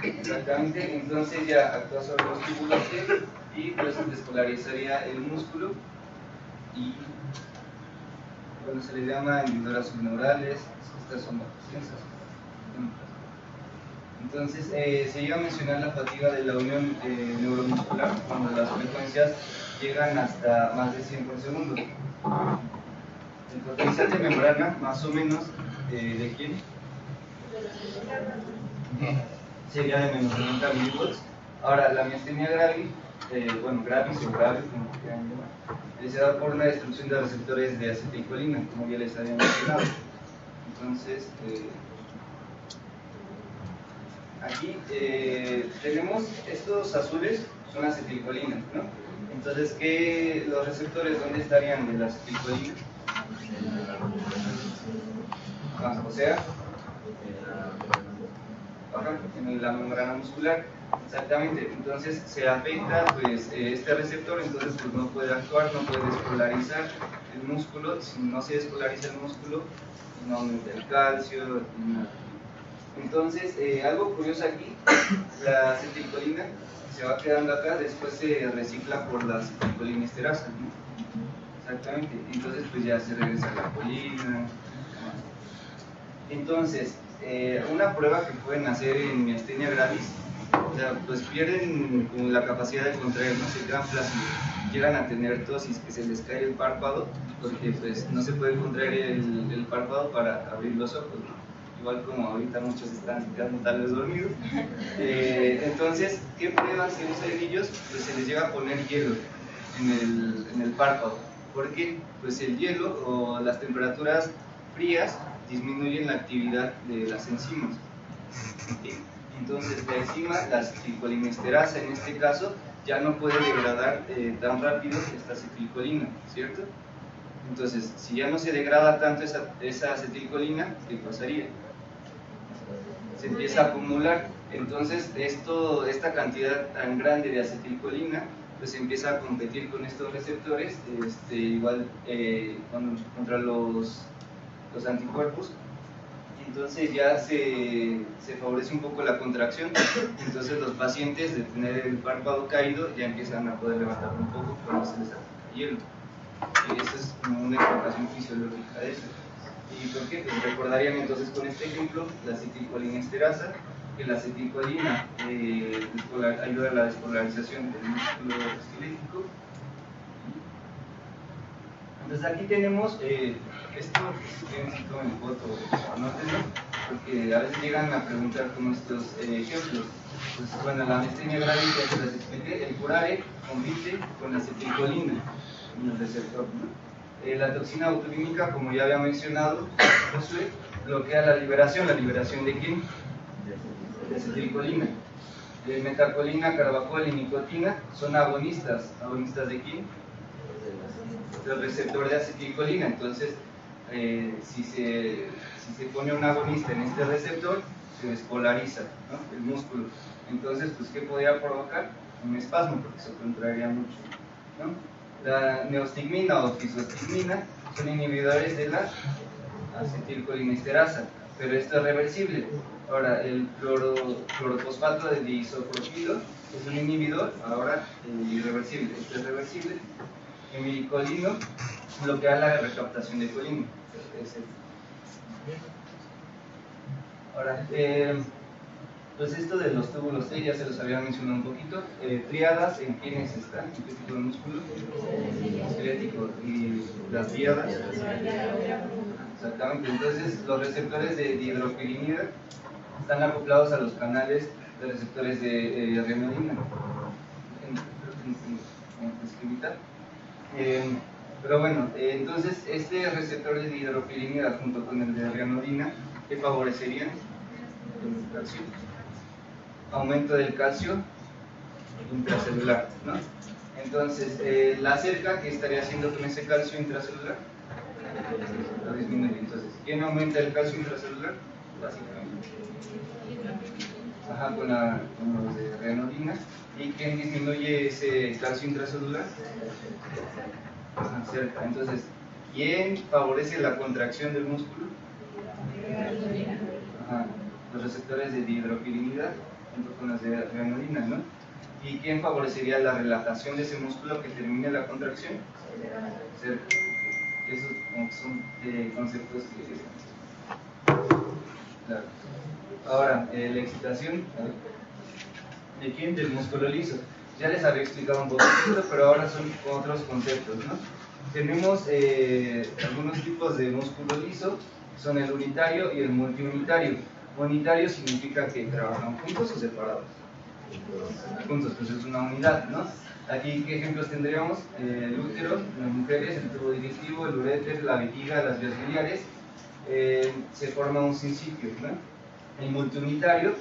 Exactamente, entonces ya actúa sobre los túbulos T y pues despolarizaría el músculo y bueno, se les llama hendiduras subneurales. Estas son las ciencias. Entonces, se iba a mencionar la fatiga de la unión neuromuscular cuando las frecuencias llegan hasta más de 100 por segundo. El potencial de membrana, más o menos, ¿de quién? Sería de menos 90 milivolts. Ahora, la miastenia gravis, bueno, gravis o gravis, como quieran llamar, se da por la destrucción de receptores de acetilcolina, como ya les había mencionado. Entonces, aquí tenemos estos azules, son acetilcolina, ¿no? Entonces, los receptores, ¿dónde estarían de la acetilcolina? O sea, en la membrana muscular, exactamente. Entonces se afecta pues este receptor, entonces pues no puede actuar, no puede despolarizar el músculo. Si no se despolariza el músculo, no aumenta el calcio, nada. Entonces, algo curioso aquí, la acetilcolina se va quedando acá, después se recicla por la acetilcolinesterasa, ¿no? Exactamente, entonces pues ya se regresa a la colina. Entonces, una prueba que pueden hacer en miastenia gravis, o sea, pues pierden como la capacidad de contraer, no se quedan flácidos, llegan a tener tosis, que se les cae el párpado, porque pues no se puede contraer el párpado para abrir los ojos, ¿no? Igual como ahorita muchos están quedando tal vez dormidos. Entonces, ¿qué pruebas se usa en ellos? Pues se les llega a poner hielo en el párpado. ¿Por qué? Pues el hielo o las temperaturas frías disminuyen la actividad de las enzimas. Entonces la enzima, la acetilcolinesterasa en este caso, ya no puede degradar tan rápido esta acetilcolina, ¿cierto? Entonces, si ya no se degrada tanto esa acetilcolina, ¿qué pasaría? se empieza a acumular. Entonces esta cantidad tan grande de acetilcolina pues empieza a competir con estos receptores, igual contra los anticuerpos. Entonces ya se favorece un poco la contracción. Entonces los pacientes, de tener el párpado caído, ya empiezan a poder levantarlo un poco cuando se les aplica hielo. Y esa es como una explicación fisiológica de eso. ¿Y por qué? Pues recordarían entonces con este ejemplo la acetilcolinesterasa, que la acetilcolina ayuda a la despolarización del músculo esquelético. Entonces aquí tenemos esto, que tomen foto, anótenlo, porque a veces llegan a preguntar con estos ejemplos. Pues bueno, la miastenia gravis ya se las expliqué, el curare compite con la acetilcolina en el receptor, ¿no? La toxina botulínica, como ya había mencionado, Josué, bloquea la liberación ¿de quién? De acetilcolina. Metacolina, carbacol y nicotina son agonistas ¿de quién? Del receptor de acetilcolina. Entonces, si se pone un agonista en este receptor, se despolariza, ¿no?, el músculo. Entonces, pues, ¿qué podría provocar? Un espasmo, porque se contraería mucho, ¿no? La neostigmina o fisostigmina son inhibidores de la acetilcolinesterasa, pero esto es reversible. Ahora, el clorofosfato de diisopropilo es un inhibidor, ahora irreversible. Esto es reversible. El milicolino bloquea la recaptación de colina. Ahora, pues esto de los túbulos T ya se los había mencionado un poquito. Tríadas, ¿en quiénes están? ¿En qué tipo de músculo? Esquelético. ¿Y las tríadas? Exactamente. Entonces, los receptores de dihidropirinida están acoplados a los canales de receptores de renolina. Pero bueno, entonces este receptor de dihidropirinida junto con el de renolina, ¿qué favorecerían? El calcio. Aumento del calcio intracelular, ¿no? Entonces, la cerca, ¿qué estaría haciendo con ese calcio intracelular? Lo disminuye. Entonces, ¿quién aumenta el calcio intracelular? Básicamente. Ajá, con los de renolina. ¿Y quién disminuye ese calcio intracelular? Cerca. Entonces, ¿quién favorece la contracción del músculo? Ajá, los receptores de dihidropirinida junto con los de renolina, ¿no? ¿Y quién favorecería la relajación de ese músculo que termine la contracción? Cerca. Esos son conceptos que... Claro. Ahora, la excitación, ¿de quién? Del músculo liso. Ya les había explicado un poquito, pero ahora son otros conceptos, ¿no? Tenemos algunos tipos de músculo liso, son el unitario y el multiunitario. Unitario significa que trabajan juntos o separados. Juntos, pues es una unidad, ¿no? Aquí, ¿qué ejemplos tendríamos? El útero, las mujeres, el tubo digestivo, el uréter, la vejiga, las vías biliares. Se forma un sincipio, ¿no? El multiunitario,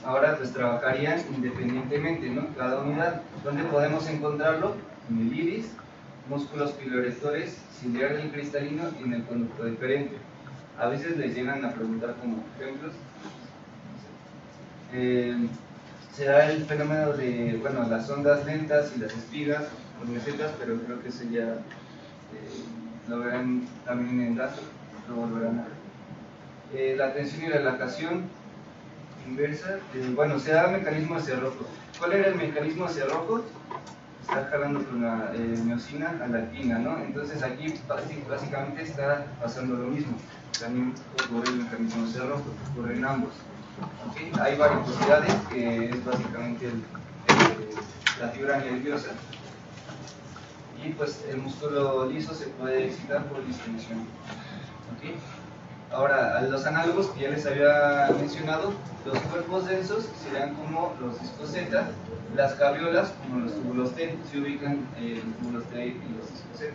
ahora pues trabajarían independientemente, ¿no? Cada unidad. ¿Dónde podemos encontrarlo? En el iris, músculos piloerectores, ciliar del cristalino y en el conducto deferente. A veces les llegan a preguntar como ejemplos. Se da el fenómeno de, bueno, las ondas lentas y las espigas, las mesetas, pero creo que eso ya lo verán también en datos, lo volverán a ver. La tensión y relajación inversa, bueno, se da el mecanismo de cerrojo. ¿Cuál era el mecanismo de cerrojo? Está jalando con la miosina a la actina, ¿no? Entonces aquí básicamente está pasando lo mismo. También ocurre el mecanismo de cerrojo, ocurre en ambos. ¿Okay? Hay varicosidades, que es básicamente la fibra nerviosa, y pues el músculo liso se puede excitar por distensión. ¿Okay? Ahora, los análogos que ya les había mencionado, los cuerpos densos serían como los discos Z, las cabriolas como los túbulos T, se ubican los túbulos T y los discos Z.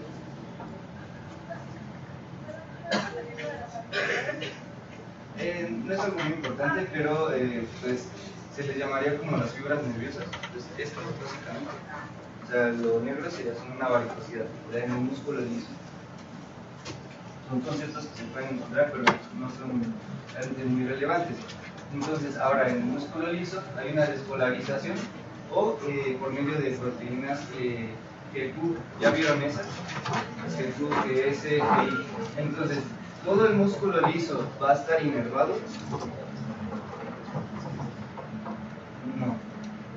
No es algo muy importante, pero pues se les llamaría como las fibras nerviosas. Entonces, esto básicamente, o sea, lo negro sería una varicosidad en el músculo liso. Son conceptos que se pueden encontrar, pero no son realmente muy relevantes. Entonces, ahora en el músculo liso hay una despolarización o por medio de proteínas GQ. ¿Ya vieron esas? GQ, GS, GI. Entonces, ¿todo el músculo liso va a estar inervado? No.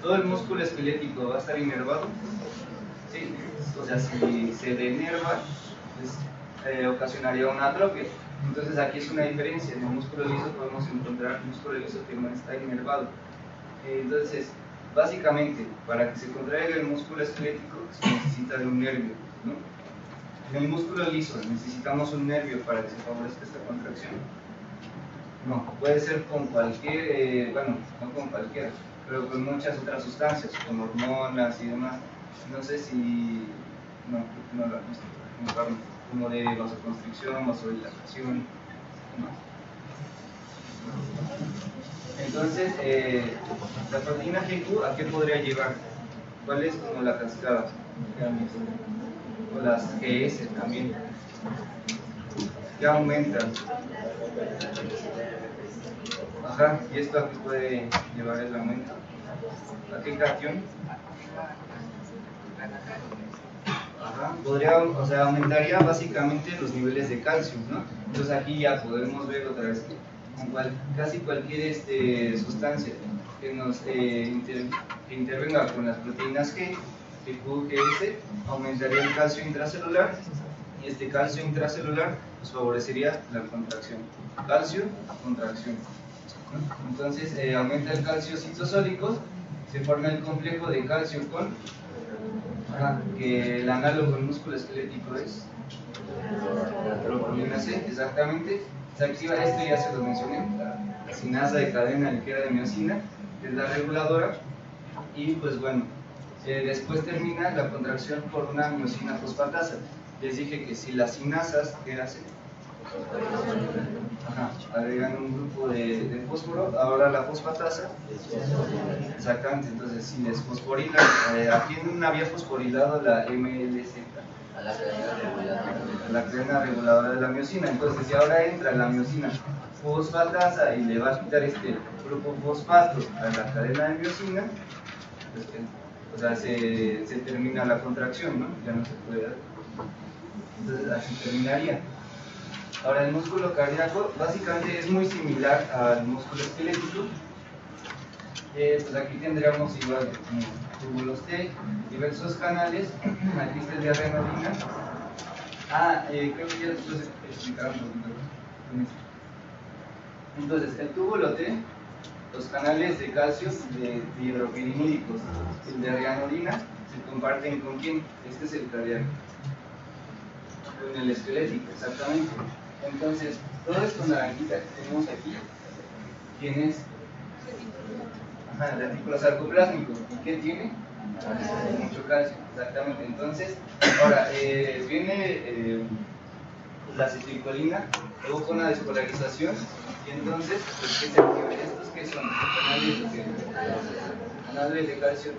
¿Todo el músculo esquelético va a estar inervado? Sí. O sea, si se denerva, pues, ocasionaría una atrofia. Entonces aquí es una diferencia. En el músculo liso podemos encontrar músculo liso que no está inervado. Entonces, básicamente, para que se contraiga el músculo esquelético se necesita de un nervio, ¿no? En el músculo liso necesitamos un nervio para que se favorezca esta contracción. No, puede ser con cualquier, bueno, no con cualquiera, pero con muchas otras sustancias, con hormonas y demás. No sé si, no lo han visto, como de vasoconstricción, vasodilatación, no. Entonces, la proteína GQ, ¿a qué podría llevar? ¿Cuál es como la cascada? O las GS también. ¿Qué aumentan? Ajá, y esto a qué puede llevar el aumento. ¿A qué cation? Ajá, podría, o sea, aumentaría básicamente los niveles de calcio, ¿no? Entonces aquí ya podemos ver otra vez que casi cualquier sustancia que nos que intervenga con las proteínas G, GS, aumentaría el calcio intracelular, y este calcio intracelular nos favorecería la contracción. Calcio, contracción, ¿no? Entonces aumenta el calcio citosólico, se forma el complejo de calcio con, que el análogo del músculo esquelético es troponina C, exactamente. Se activa esto, ya se lo mencioné, la sinasa de cadena ligera de miosina, que es la reguladora, y pues bueno, después termina la contracción por una miosina fosfatasa. Les dije que si las sinasas, ¿qué hacen? Agregan un grupo de fósforo, ahora la fosfatasa, exactamente, entonces si les fosforilan, ¿a quién había fosforilado la MLZ? A la cadena reguladora. La cadena reguladora de la miosina. Entonces, si ahora entra la miosina fosfatasa y le va a quitar este grupo fosfato a la cadena de miosina, pues, o sea, se termina la contracción, ¿no? Ya no se puede dar. Entonces, así terminaría. Ahora, el músculo cardíaco básicamente es muy similar al músculo esquelético. Pues aquí tendríamos igual túbulos T, diversos canales. Aquí está el de adrenalina. Creo que ya después explicaron un poquito. Entonces, el túbulo T, los canales de calcio de hidropirimídicos, el de rianolina, se comparten con quién? Este es el cardíaco. Con el esquelético, exactamente. Entonces, todo esto naranjita que tenemos aquí, ¿quién es? El artículo sarcoplásmico. ¿Y qué tiene? Mucho calcio, exactamente. Entonces, ahora viene la acetilcolina, luego con una despolarización, y entonces, pues, ¿qué se activa? ¿Estos qué son? Canales de calcio.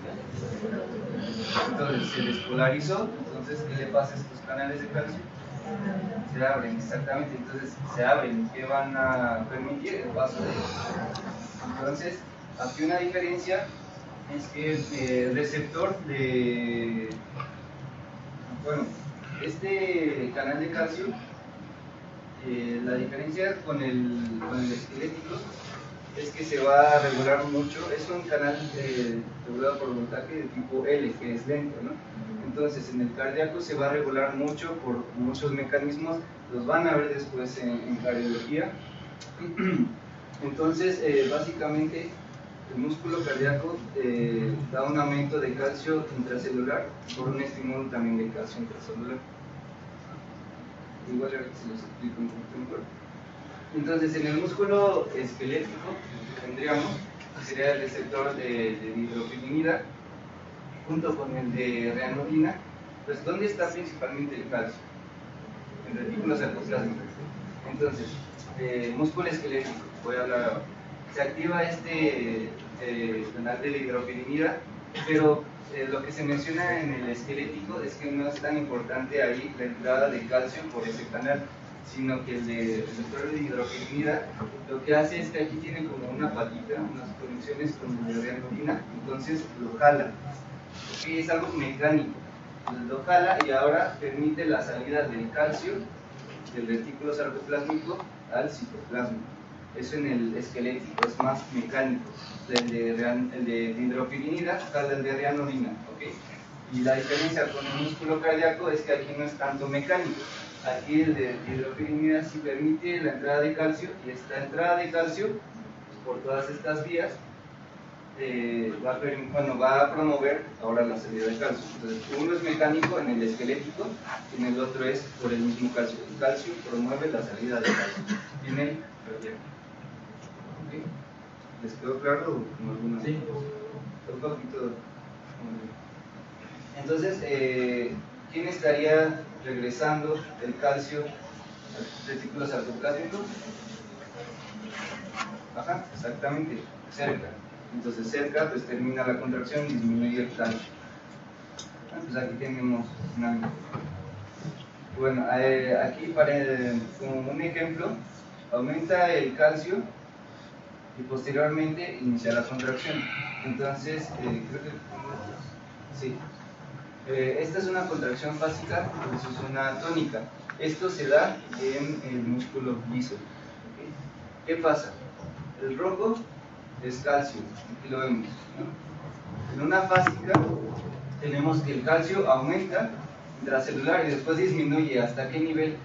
Entonces, se despolarizó, entonces, ¿qué le pasa a estos canales de calcio? Se abren, exactamente. Entonces, se abren, ¿qué van a permitir? El paso de ellos. Entonces, aquí una diferencia es que el receptor de, bueno, este canal de calcio, la diferencia con el esquelético es que se va a regular mucho, es un canal regulado por voltaje de tipo L, que es lento, ¿no? Entonces en el cardíaco se va a regular mucho por muchos mecanismos, los van a ver después en cardiología. Entonces básicamente el músculo cardíaco da un aumento de calcio intracelular por un estímulo también de calcio intracelular. Igual ahora se los explico un poquito mejor. Entonces, en el músculo esquelético que tendríamos, sería el receptor de hidropirimida junto con el de rianolina. Pues, ¿dónde está principalmente el calcio? En retículo sarcoplásmico. Entonces, músculo esquelético, voy a hablar ahora. Se activa este canal de la hidropirimida, pero lo que se menciona en el esquelético es que no es tan importante ahí la entrada de calcio por ese canal. sino que el de hidropirinida lo que hace es que aquí tiene como una patita, unas conexiones con el de renina, entonces lo jala. Okay, es algo mecánico, entonces lo jala y ahora permite la salida del calcio del retículo sarcoplásmico al citoplasma. Eso en el esquelético es más mecánico. El de hidropirinida jala el de rianodina, ¿okay? Y la diferencia con el músculo cardíaco es que aquí no es tanto mecánico. Aquí el de hidropirinida sí permite la entrada de calcio, y esta entrada de calcio por todas estas vías va a promover ahora la salida de calcio. Entonces, uno es mecánico en el esquelético y en el otro es por el mismo calcio. El calcio promueve la salida de calcio en el cardíaco. ¿Okay? ¿Les quedó claro? Sí. Un poquito. Entonces, ¿quién estaría regresando el calcio al retículo sarcoplásmico? Ajá, exactamente, cerca. Entonces cerca pues termina la contracción y disminuye el calcio. Pues aquí tenemos una... Bueno, aquí como un ejemplo, aumenta el calcio y posteriormente inicia la contracción. Entonces, creo que... Sí. Esta es una contracción fásica versus una tónica. Esto se da en el músculo liso. ¿Okay? ¿Qué pasa? El rojo es calcio, aquí lo vemos, ¿no? En una fásica tenemos que el calcio aumenta intracelular y después disminuye. ¿Hasta qué nivel?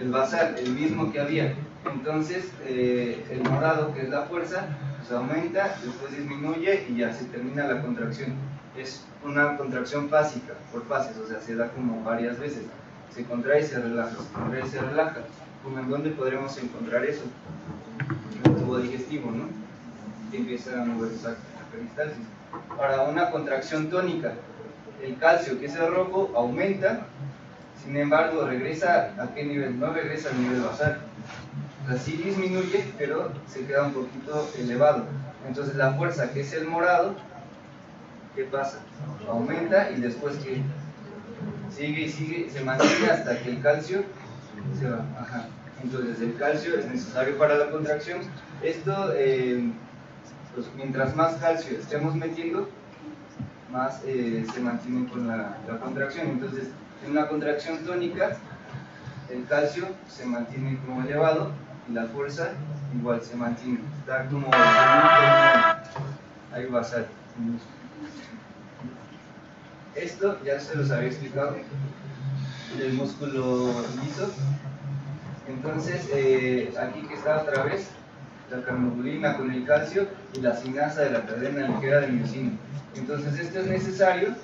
El basal, el mismo que había. Entonces, el morado, que es la fuerza, pues aumenta, después disminuye y ya se termina la contracción. Es una contracción fásica, por fases, o sea, se da como varias veces. Se contrae y se relaja, se contrae y se relaja. ¿Como en dónde podremos encontrar eso? En el tubo digestivo, ¿no? Que empieza a mover esa peristalsis. Ahora, una contracción tónica. El calcio, que es el rojo, aumenta, sin embargo, regresa ¿a qué nivel? No regresa al nivel basal. O sea, sí disminuye, pero se queda un poquito elevado. Entonces, la fuerza, que es el morado, ¿qué pasa? Aumenta y después que sigue y sigue, se mantiene hasta que el calcio se va. Ajá. Entonces el calcio es necesario para la contracción. Esto, pues, mientras más calcio estemos metiendo, más se mantiene con la contracción. Entonces, en una contracción tónica, el calcio se mantiene como elevado y la fuerza igual se mantiene. Está como ahí basal. Esto ya se los había explicado del músculo liso. Entonces, aquí que está otra vez la carnodulina con el calcio y la sinasa de la cadena ligera de miocina. Entonces, esto es necesario.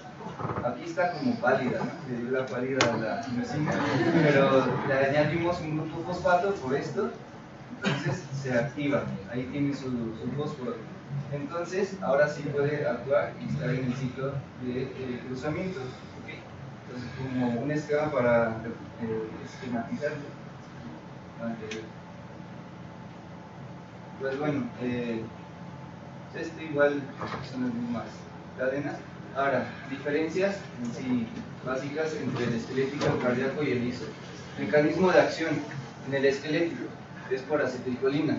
Aquí está como pálida, ¿no? Le dio la pálida a la miocina, pero le añadimos un grupo fosfato por esto, entonces se activa. Ahí tiene su fósforo. Entonces, ahora sí puede actuar y estar en el ciclo de cruzamiento. ¿Okay? Entonces, como un esquema para esquematizarlo. Pues bueno, esto igual son las mismas cadenas. Ahora, diferencias en sí básicas entre el esquelético, el cardíaco y el liso. Mecanismo de acción en el esquelético es por acetilcolina,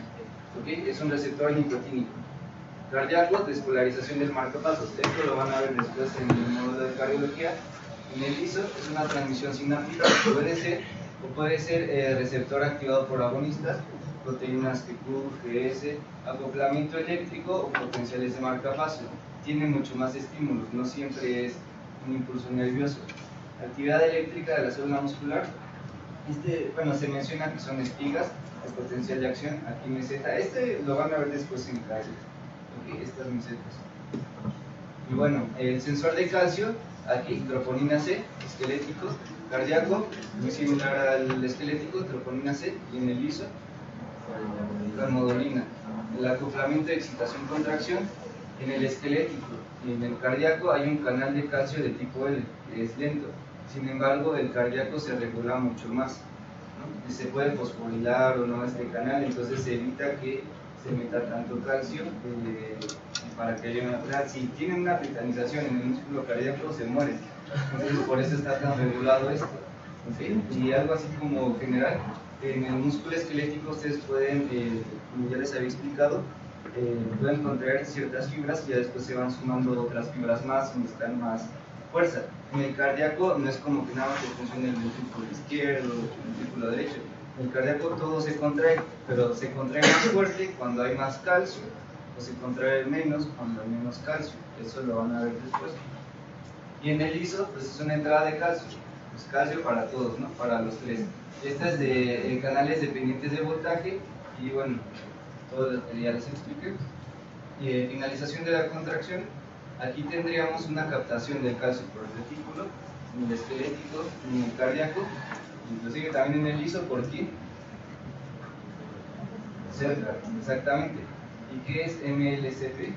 ¿okay? Es un receptor nicotínico. Cardíaco, despolarización del marcapasos. Esto lo van a ver después en el módulo de cardiología. En el liso es una transmisión sináptica, puede ser receptor activado por agonistas, proteínas GQ, GS, acoplamiento eléctrico o potenciales de marcapaso. Tiene mucho más estímulos, no siempre es un impulso nervioso. Actividad eléctrica de la célula muscular. Se menciona que son espigas, el potencial de acción, aquí meseta. Lo van a ver después en clase. Okay, estas mesetas. Y bueno, el sensor de calcio, aquí troponina C, esquelético, cardíaco, muy similar al esquelético, troponina C, y en el liso, carnodolina. El acoplamiento de excitación-contracción, en el esquelético y en el cardíaco hay un canal de calcio de tipo L, que es lento. Sin embargo, el cardíaco se regula mucho más, ¿no? Y se puede fosforilar o no este canal, entonces se evita que se meta tanto calcio para que haya una... Si tiene una tetanización en el músculo cardíaco, se muere. Entonces, por eso está tan regulado esto. ¿ok? Y algo así como general, en el músculo esquelético ustedes pueden, como ya les había explicado, pueden contraer ciertas fibras y ya después se van sumando otras fibras más, donde están más fuerza. En el cardíaco no es como que nada más que funcione el ventrículo izquierdo o el ventrículo derecho. En el cardíaco todo se contrae, pero se contrae más fuerte cuando hay más calcio, o se contrae menos cuando hay menos calcio. Eso lo van a ver después. Y en el liso, pues es una entrada de calcio. Pues calcio para todos, ¿no? Para los tres. Esta es de canales dependientes de voltaje y bueno, todo lo que ya les expliqué. Y finalización de la contracción, aquí tendríamos una captación del calcio por el retículo, en el esquelético, en el cardíaco, inclusive también en el liso, ¿por qué? Cerca, exactamente. ¿Y qué es MLCP?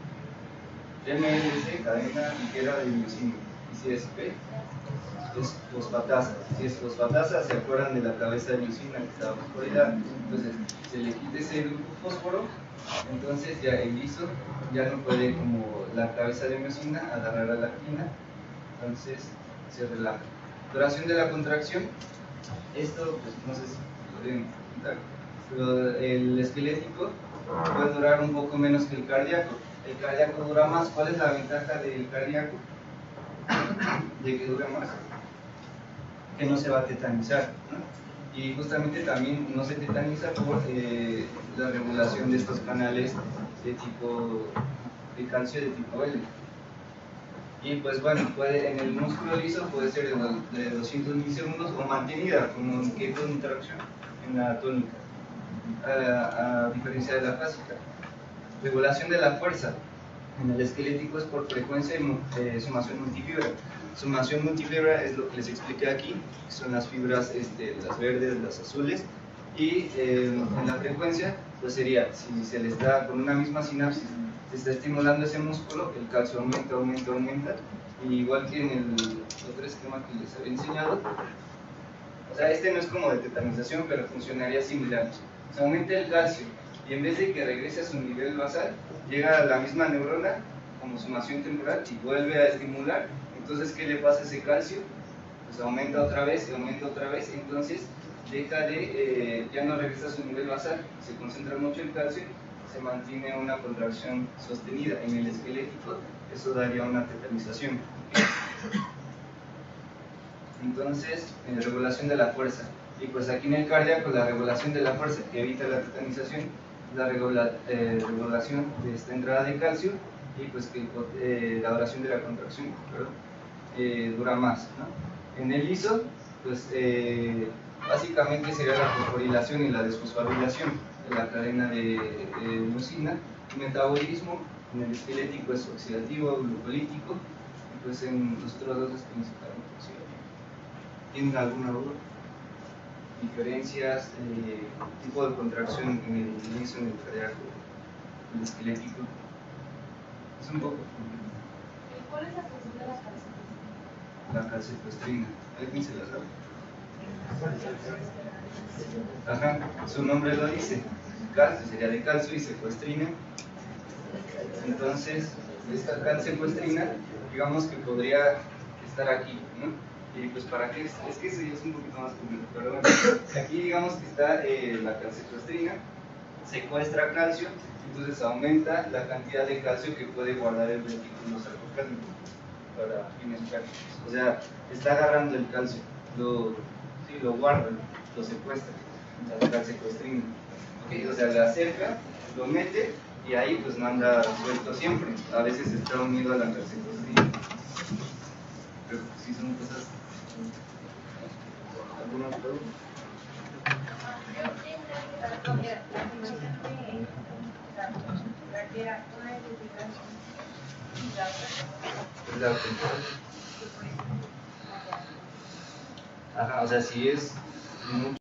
MLC, cadena ligera de miosina. ¿Y si es P? Es fosfatasa. Si es fosfatasa, ¿se acuerdan de la cabeza de miosina que estaba fosforilada? Entonces, se le quita ese grupo fósforo, entonces ya el liso ya no puede, como la cabeza de miosina, agarrar a la actina, entonces se relaja. Duración de la contracción, esto, pues no sé si lo podrían contar, pero el esquelético puede durar un poco menos que el cardíaco. El cardíaco dura más. ¿Cuál es la ventaja del cardíaco? De que dura más, que no se va a tetanizar, ¿no? Y justamente también no se tetaniza por la regulación de estos canales de tipo de calcio de tipo L. Y pues bueno, en el músculo liso puede ser de 200 milisegundos o mantenida como que contracción en la tónica, a diferencia de la clásica. Regulación de la fuerza en el esquelético es por frecuencia y sumación multifibra. Sumación multifibra es lo que les expliqué aquí, que son las fibras, las verdes, las azules, y en la frecuencia pues sería, si se le está con una misma sinapsis, se está estimulando ese músculo, el calcio aumenta, aumenta, aumenta, y igual que en el otro esquema que les había enseñado, o sea, no es como de tetanización, pero funcionaría similar. Se aumenta el calcio, y en vez de que regrese a su nivel basal, llega a la misma neurona como sumación temporal y vuelve a estimular. Entonces, ¿qué le pasa a ese calcio? Pues aumenta otra vez, entonces deja de, ya no regresa a su nivel basal, se concentra mucho el calcio, se mantiene una contracción sostenida. En el esquelético eso daría una tetanización. Entonces, regulación de la fuerza. Y pues aquí en el cardíaco la regulación de la fuerza que evita la tetanización, la regulación de esta entrada de calcio y pues que la duración de la contracción, dura más, ¿no? En el liso, pues básicamente sería la fosforilación y la desfosforilación de la cadena de miosina. Metabolismo en el esquelético es oxidativo, glucolítico, y pues en los otros dos es principalmente oxidativo. ¿Tienen alguna duda? Diferencias, tipo de contracción en el liso, en el cardíaco, en el esquelético. Es un poco. ¿Cuál es la función de la calcificación? La calcipoestrina. ¿Alguien se la sabe? Ajá, su nombre lo dice. Calcio sería de calcio y secuestrina. Entonces, esta calcipoestrina, digamos que podría estar aquí, ¿no? Y pues para qué, es que eso ya es un poquito más complejo, pero bueno, aquí digamos que está la calcipoestrina, secuestra calcio, entonces aumenta la cantidad de calcio que puede guardar el retículo sarcoplasmico para fines prácticos. O sea, está agarrando el calcio, lo guarda, lo secuestra, la calcipoestrina. ¿Okay? O sea, le acerca, lo mete y ahí pues no anda suelto siempre, a veces está unido a la calcipoestrina. Pero sí son cosas. ¿Alguna pregunta? Ajá, o sea, si es mucho